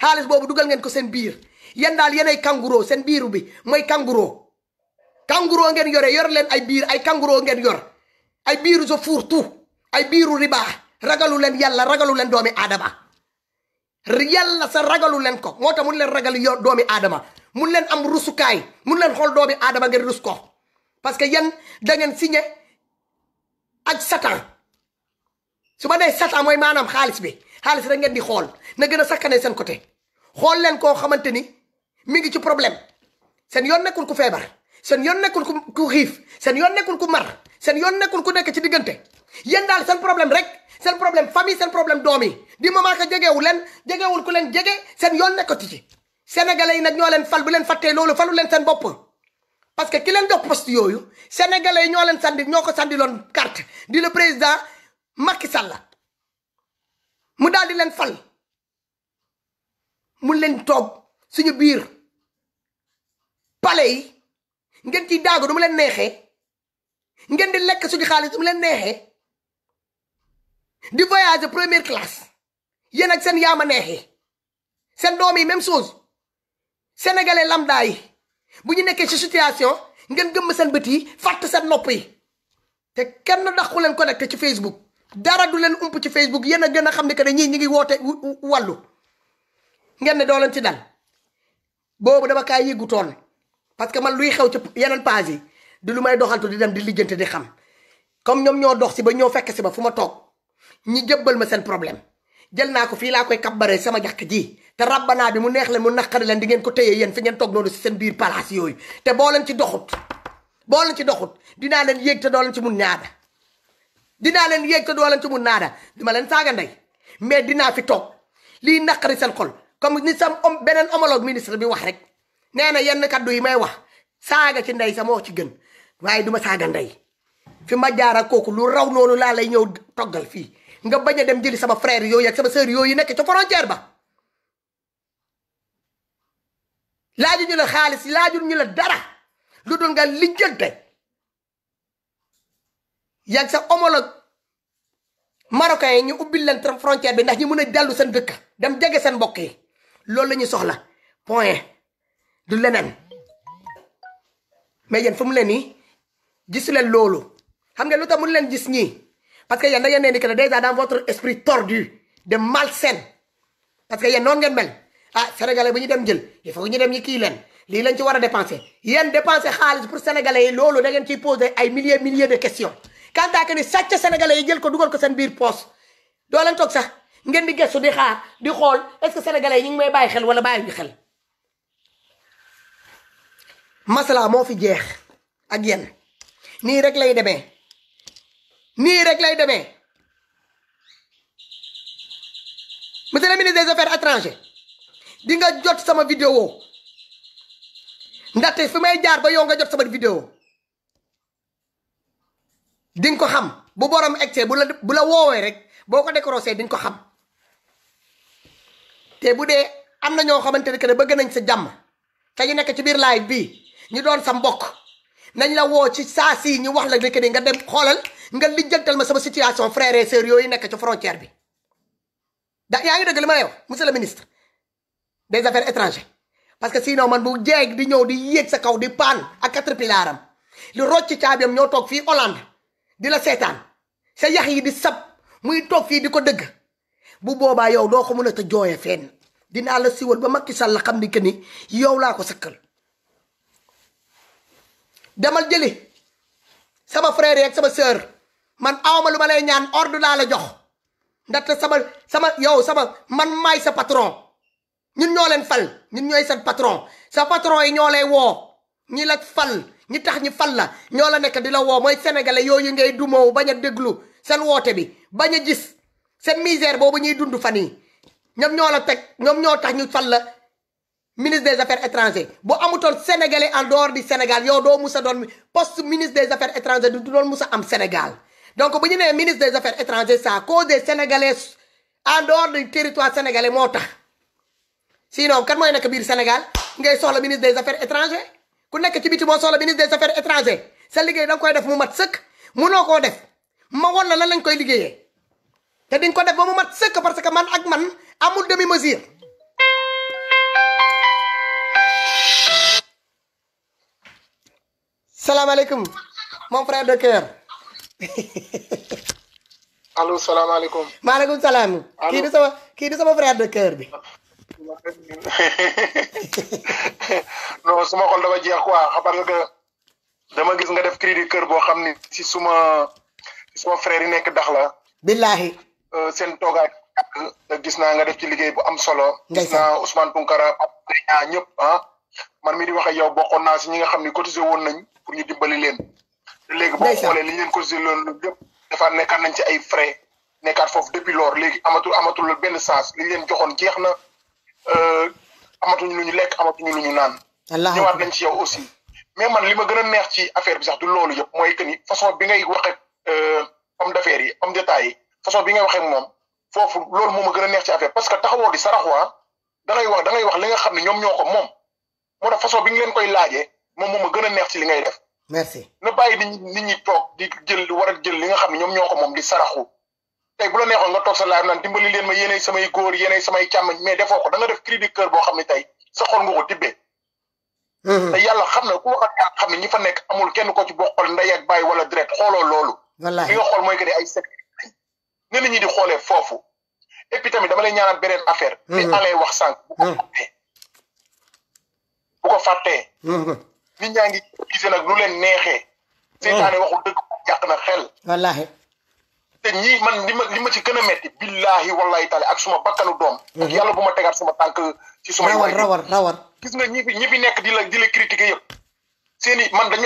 xaalis boobu dugal ngeen ko seen biir yéen daal yéenay kangourou seen biiru bi mooy kangourou ngeen yor leen ay biir ay kangourou ngeen yor ay biiru sa fourre-tout ay biiru riba ragalu leen yàlla ragalu leen doomi aadama yàlla sa ragalu leen ko moo tax mun leen ragal yo doomi aadama mun leen am rusukaay mun leen xool doomi aadama ngeen rus ko parce que yéen da ngeen signé ak satan su ma nee satan mooy maanaam xaalis rek ngeen di xool na gën a sakkanee seen côté xool leen koo xamante ni mi ngi ci problème seen yoon nekkul ku feebar seen yoon nekkul ku xiif seen yoon nekkul ku mar seen yoon nekkul ku nekk ci diggante yéen daal seen problème rek seen problème famille seen problème doom yi di moment que jegewul ku leen jege seen yoon nekkati ci sénégalais yi nag ñoo leen fal bu leen fàttee loolu falu leen seen bopp parce que ki leen jox poste yooyu sénégalais yi ñoo ko sandiloon carte di le président Macky Sall mu daal di leen fal mu leen toog suñu biir palais yi ngeen ciy daagu du mu leen neexee ngeen di lekk suñu xaalis du mu leen neexee di voyager première classe yéen ak seen yaama neexee seen doom yi même chose sénégalais lambda yi bu ñu nekkee ci situation ngeen gëmm seen bët yi fàtt seen nopp yi te kenn daxu leen connecté ci Facebook dara du leen ump ci Facebook yéen a gën a xam ne que ne ñii ñi ngi woote wàllu ngeen ne doo leen ci dal boobu dama kaay yëgutoon parce que man luy xew ci yeneen page yi du lu may doxantu di dem di lijjante di xam comme ñoom ñoo dox si ba ñoo fekk si ba fu ma toog ñi jëbbal ma seen problème jël naa ko fii laa koy kabbaree sama jàkk ji te rabbanaa bi mu neex leen mu naqari leen di ngeen ko téye yéen fi ngeen toog noonu si seen biir palaas yooyu te boo leen ci doxut dinaa leen yéeg te doo leen ci mun naada dima leen saaga ndey mais dinaa fi toog lii naqari seen xol comme ni sam beneen homologue ministre bi wax rek nee na yenn kaddu yi may wax saaga ci ndey sa moo ci gën waaye duma saaga ndey fi ma jaar ak kooku lu raw noonu laa lay ñëw toggal fii nga bañ a dem jëli sama frère yooyu ak sama sœur yooyu nekk ca frontière ba laajuñu la xaalis laajuñu la dara lu dul nga lijjante yàgg sa homologue marocain yi ñu ubbil leen frontière bi ndax ñu mën a dellu seen dëkk dem jege seen mbokk yi loolu la ñuy soxla point du leneen mais yéen fu mu leen nii gisu leen loolu xam nga lu tax mënu leen gis ñii parce que yéen da ngeen ne ni que déjà dans votre esprit tordu de malsain parce que yéen noonu ngeen mel ah sénégalais bu ñu dem jël il faut que ñu dem ñu kii leen lii lañ ci war a dépenser yéen dépenser xaalis pour sénégalais yi loolu da ngeen ciy poser ay milliers de questions quant à que ni sàcc sénégalais yi jël ko dugal ko seen biir poche doo leen toog sax ngeen di gëstu di xaar di xool est-ce que sénégalais yi ñu ngi may bàyyi xel wala bàyyi ñu xel masala moo fi jeex ak yéen nii rek lay demee nii rek lay demee monsieur le ministre des affaires étrangères di nga jot sama vidéo ndaxte fi may jaar ba yow nga jot sama vidéo di nga ko xam bu borom excès bu la woowee rek boo ko décroché di nga ko xam te bu dee am na ñoo xamante ne que bëgg nañ sa jàmm te ñu nekk ci biir live bi ñu doon sa mbokk nañ la woo ci saa si ñu wax la ne que ni nga dem xoolal nga lijjantal ma sama situation frères et sœurs yooyu nekk ci frontière bi da yaa ngi dëgg li ma lay wax monsieur le ministre des affaires étrangères parce que sinon man bu jeeg di ñëw di yéeg sa kaw di paan ak caterpillaram li rocc caabiam ñoo toog fii Hollande di la seetaan sa yax yi di sab muy toog fii di ko dëgg bu boobaa yow doo ko mën a ta jooyee fenn dinaa la siwal ba Macky Sall la xam ni que ni yow laa ko sëkkal demal jëli sama frère yi ak sama sœur man awma lu ma lay ñaan ordre laa la jox ndaxte man maay sa patron ñun ñoo leen fal ñun ñooy sa patron sa patron yi ñoo lay woo ñi la fal ñi tax ñi fal la ñoo la nekk di la woo mooy sénégalais yooyu ngay dumoo bañ a déglu seen woote bi bañ a gis seen misère boobu ñuy dund fan yi ñoom ñoo la teg ñoom ñoo tax ñu fal la ministre des affaires étrangères bu amutoon sénégalais en dehors du Sénégal yow doo musa doon poste ministre des affaires étrangères du doon musa am Sénégal donc bu ñu nee ministre des affaires étrangères c'est à cause des sénégalais en dehors du territoire sénégalais moo tax sinon kan mooy nekk biir Sénégal ngay soxla ministre des affaires étrangères ku nekk ci biti moo soxla ministre des affaires étrangères sa liggéey da nga koy def mu mat sëkk munoo koo def ma won la lan lañ koy liggéeyee te diñ ko def ba mu mat sëkk parce que man ak man amul demi mesure. salaamaaleykum mon frère de cœur. allo salaamaaleykum. maaleykum salaam. kii du sama frère de cœur bi. non suma xol dafa jeex quoi parce que dama gis nga def cri du cœur boo xam ni si suma frère yi nekk dax la. billahi. seen toogaay gis naa nga def ci liggéey bu am solo. gis naa Ousmane Tounkara ñëpp man mi di wax ak yow bokkoon naa si ñi nga xam ni cotisé woon nañ pour ñu dimbali leen. te léegi boo xoolee li ñu leen cotisé loolu lépp dafa nekkaat nañ ci ay frais nekkaat foofu depuis lors léegi amatul benn sens li ñu leen joxoon jeex na. amatuñu lu ñu lekk amatuñu lu ñu naan. ñëwaat nañ ci yow aussi mais man li ma gën a neex ci affaire bi sax du loolu yëpp mooy que ni façon bi ngay wax ak homme d'affaires yi homme d'état yi façon bi ngay waxee ak moom foofu loolu moo ma gën a neex ci affaire parce que taxawoo di saraxuwaa da ngay wax li nga xam ne ñoom ñoo ko moom moo tax façon bi nga leen koy laajee moom moo ma gën a neex ci li ngay def. merci na bàyyi nit ñi toog di war a jël li nga xam ne ñoom ñoo ko moom di saraxu. tey bu la neexoon nga toog sa live naan dimbali leen ma yéenay samay góor yéenay samay càmmañ mais defoo ko da nga def cri du cœur boo xam ne tey sa xol nga ko tibbee. te yàlla xam na ku waxat yaa xam ne ñi fa nekk amul kenn ko ci bokkal ndey ak bàyyi wala direct xooloo loolu. wallaahi li nga xool mooy que ne ay secret ne nit ñi di xoolee foofu. et puis tamit dama lay ñaanal beneen affaire. li alay wax sànq. bu ko fàttee. nit ñaa ngi gisee nag lu leen neexee. seytaane waxul dëgg yàq na xel. wallaahi. te ñii man li ma ci gën a metti billahi wallahi taala ak suma bakkanu doom. ak yàlla bu ma tegaat sama tànk ci sumay rawar gis nga ñi fi nekk di la critiquer yëpp seen i man dañ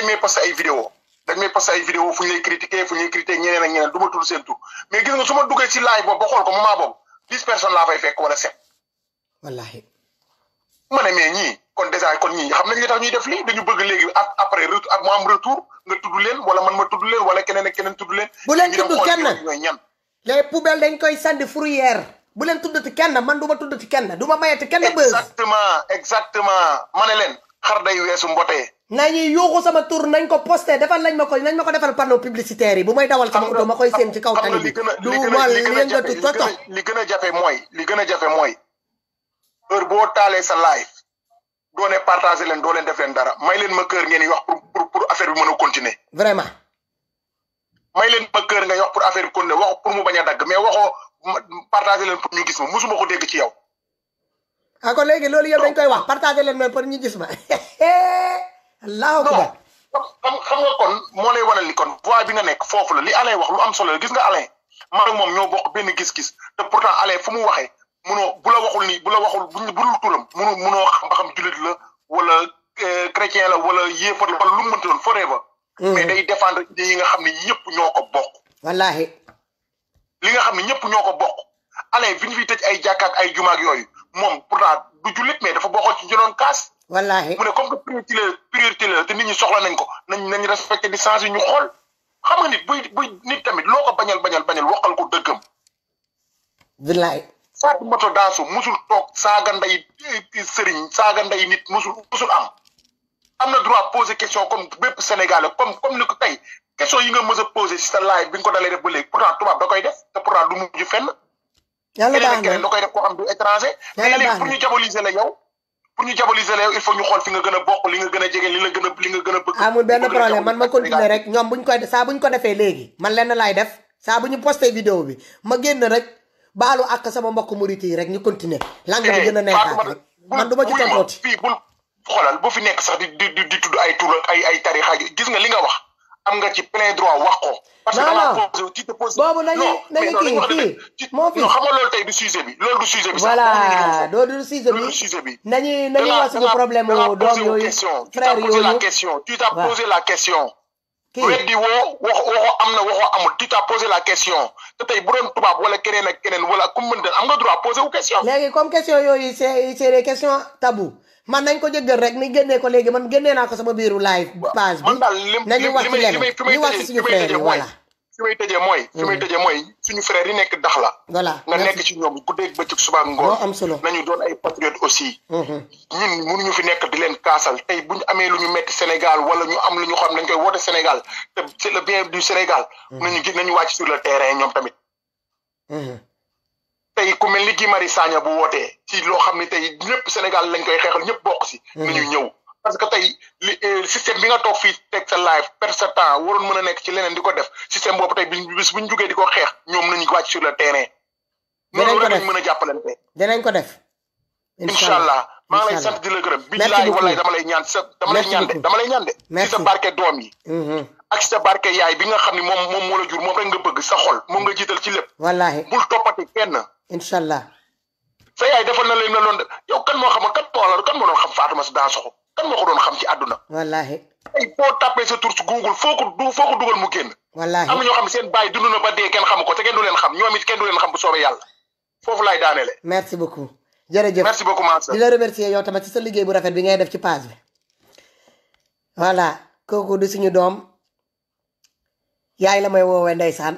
may posté ay vidéo fu ñu lay critiquer ñeneen ak ñeneen du ma tudd seen tur mais gis nga su ma duggee ci live boobu ba xool ko moment boobu 10 personnes laa fay fekk wala 7. wallahi ma ne mais ñii kon déjà kon ñii xam nañ li tax ñuy def lii dañu bëgg léegi après retour ak mu am retour nga tudd leen wala man ma tudd leen wala keneen ak keneen tudd leen. bu leen tudd kenn ñooy ñan. les poubelles dañ koy sandi fourrière bu leen tuddati kenn man du ma tuddati kenn du ma mayati kenn bës. exactement ma ne leen xar day weesu mbotee. nañuy yuuxu sama tur nañ ko posté defal nañ ma ko defal panneau publicitaire yi bu may dawal sama oto ma koy seen ci kaw tali bi. du ma yëngatu toto li gën a jafe mooy heure boo taalee sa live doo ne partagé leen doo leen def leen dara may leen ma kër ngeen di wax pour affaire bi mën a continuer. vraiment. may leen ma kër ngay wax pour affaire bi continuer wax pour mu bañ a dagg mais waxoo partagé leen pour ñu gis ma musuma ko dégg ci yow. ah kon léegi loolu yëpp dañ koy wax partagé leen mais pour ñu gis ma. allahu akbar. xam nga kon moo lay wanal ni kon voix bi nga nekk foofu la li Alain wax lu am solo la gis nga Alain man ak moom ñoo bokk benn gis-gis te pourtant Alain fu mu waxee munoo bu la waxul budul turam munoo xam ba xam jullit la wala chrétien la wala yéefar la wala lu mu mënti doon forever. mais day défendre idées yi nga xam ne ñëpp ñoo ko bokk. wallaahi. li nga xam ne ñëpp ñoo ko bokk Alain fi ñu fiy tëj ay jàkka ak ay jumaak yooyu moom pourtant du jullit mais dafa bokkoon ci jëloon kaas. wallaahi mu ne comme que priorité la te nit ñi soxla nañ ko nañ respecté distance yi ñu xool xam nga nit buy nit tamit loo ko bañal waxal ko dëggam. wallaahi. Fatoumata Danso musul toog saaga nday sëriñ saaga nday nit musul am na droit poser question comme bépp Sénégalais comme ni ko tey question yi nga mës a poser si sa live bi nga ko dalee def ba léegi pourtant tubaab da koy def te pourtant du mujj fenn. yàlla baax na keneen da koy def koo xam du étranger. mais léegi pour ñu diaboliser la yow. il faut ñu xool fi nga gën a bokk li nga gën a jege li nga gën a bëgg. amul benn problème man ma continuer rek ñoom buñ koy saa buñ ko defee léegi man lenn laay def saa bu ñu posté vidéo bi ma génn rek baalu ak sama mbokk murit yi rek ñu continuer. langue bi gën a neexaat rek man du ma ci tontooti. fii bul xoolal bu fi nekk sax di tudd ay tur ak ay tarixa gis nga li nga wax am nga ci plein droit wax ko. parce que dama posé tu te poses. boobu nañu kii moo fi. xam nga loolu tey du sujet bi loolu du sujet bi. voilà loolu du sujet bi. nañu wax suñu problème mu doom yooyu frère yooyu. tu t'as posé la question. weddi waxoo am na waxoo amul tu t'as posé la question te tey bu doon tubaab wala keneen ak keneen wala ku mu mën am nga droit posé wu question. léegi comme question yooyu c'est des questions tabou man nañ ko jëggal rek ni génnee ko léegi man génnee naa ko sama biiru live page bi. man daal nañu wax ci leneen ñu wax ci suñu frère yi voilà. fi may tëjee mooy suñu frère yi nekk dax la. voilà nga nekk ci ñoom guddeeg bëccëg suba ak ngoon. am solo nañu doon ay patriotes aussi. ñun mënuñu fi nekk di leen kaasal tey bu ñu amee lu ñu metti Sénégal wala ñu am lu ñu xam dañ koy woote Sénégal te c'est le bien du Sénégal. nañu wàcc sur le terrain ñoom tamit. tey ku mel ni Guy Marius Sagna bu wootee ci loo xam ne tey ñëpp Sénégal lañ koy xeexal ñëpp bokk si. nañu ñëw parce que tey système bi nga toog fii teg sa live perdre sa temps waroon mën a nekk ci leneen di ko def système boobu tey bis buñ jugee di ko xeex ñoom nañu wàcc sur le terrain. dinañ ko def mën a jàppalante. dinañ ko def. incha allah maa ngi lay sant di la gërëm. billahi wallahi dama lay ñaan de. ci sa barke doom yi. ak sa barke yaay bi nga xam ne moom moo la jur moom rek nga bëgg sa xol moom nga jiital ci lépp. wallahi bul toppati kenn. incha allah. sa yaay defal na leen la loon yow kan moo xam kan moo doon xam Fatoumata Danso kan moo ko doon xam ci àdduna. wallahi. tey boo tapé sa tur ci Google foo ko dugal mu génn. wallahi am na ñoo xam ne seen baay dund na ba dee kenn xamu ko te kenn du leen xam ñoom it kenn du leen xam bu soobee yàlla foofu laay daaneele. merci beaucoup. jërëjëf merci beaucoup ma sœur. di la remercier yow tamit ci sa liggéey bu rafet bi ngay def ci page bi. voilà kooku di suñu doom yaay la may woowee ndeysaan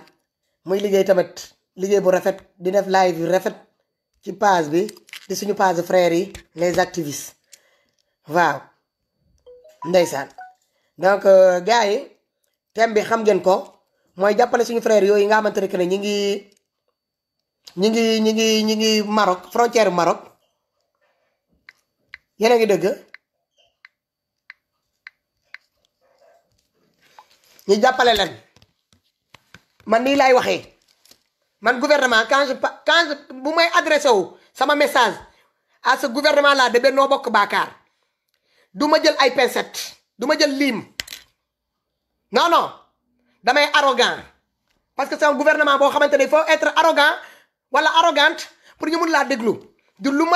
muy liggéey tamit liggéey bu rafet di def live yu rafet ci page bi di suñu page frères yi les activistes waaw ndeysaan donc gars yi thème bi xam ngeen ko mooy jàppale suñu frères yooyu nga xamante ne ñi ngi Maroc frontière Maroc yéen a ngi dëgg ñu jàppale leen man nii laay waxee man gouvernement quand bu may adressé wu sama message à ce gouvernement là de Benno Bokk Yaakaar du ma jël ay pincettes du ma jël lim non damay arrogant parce que c'est un gouvernement boo xamante ne il faut être arrogant wala arrogante pour ñu mun laa déglu du lu ma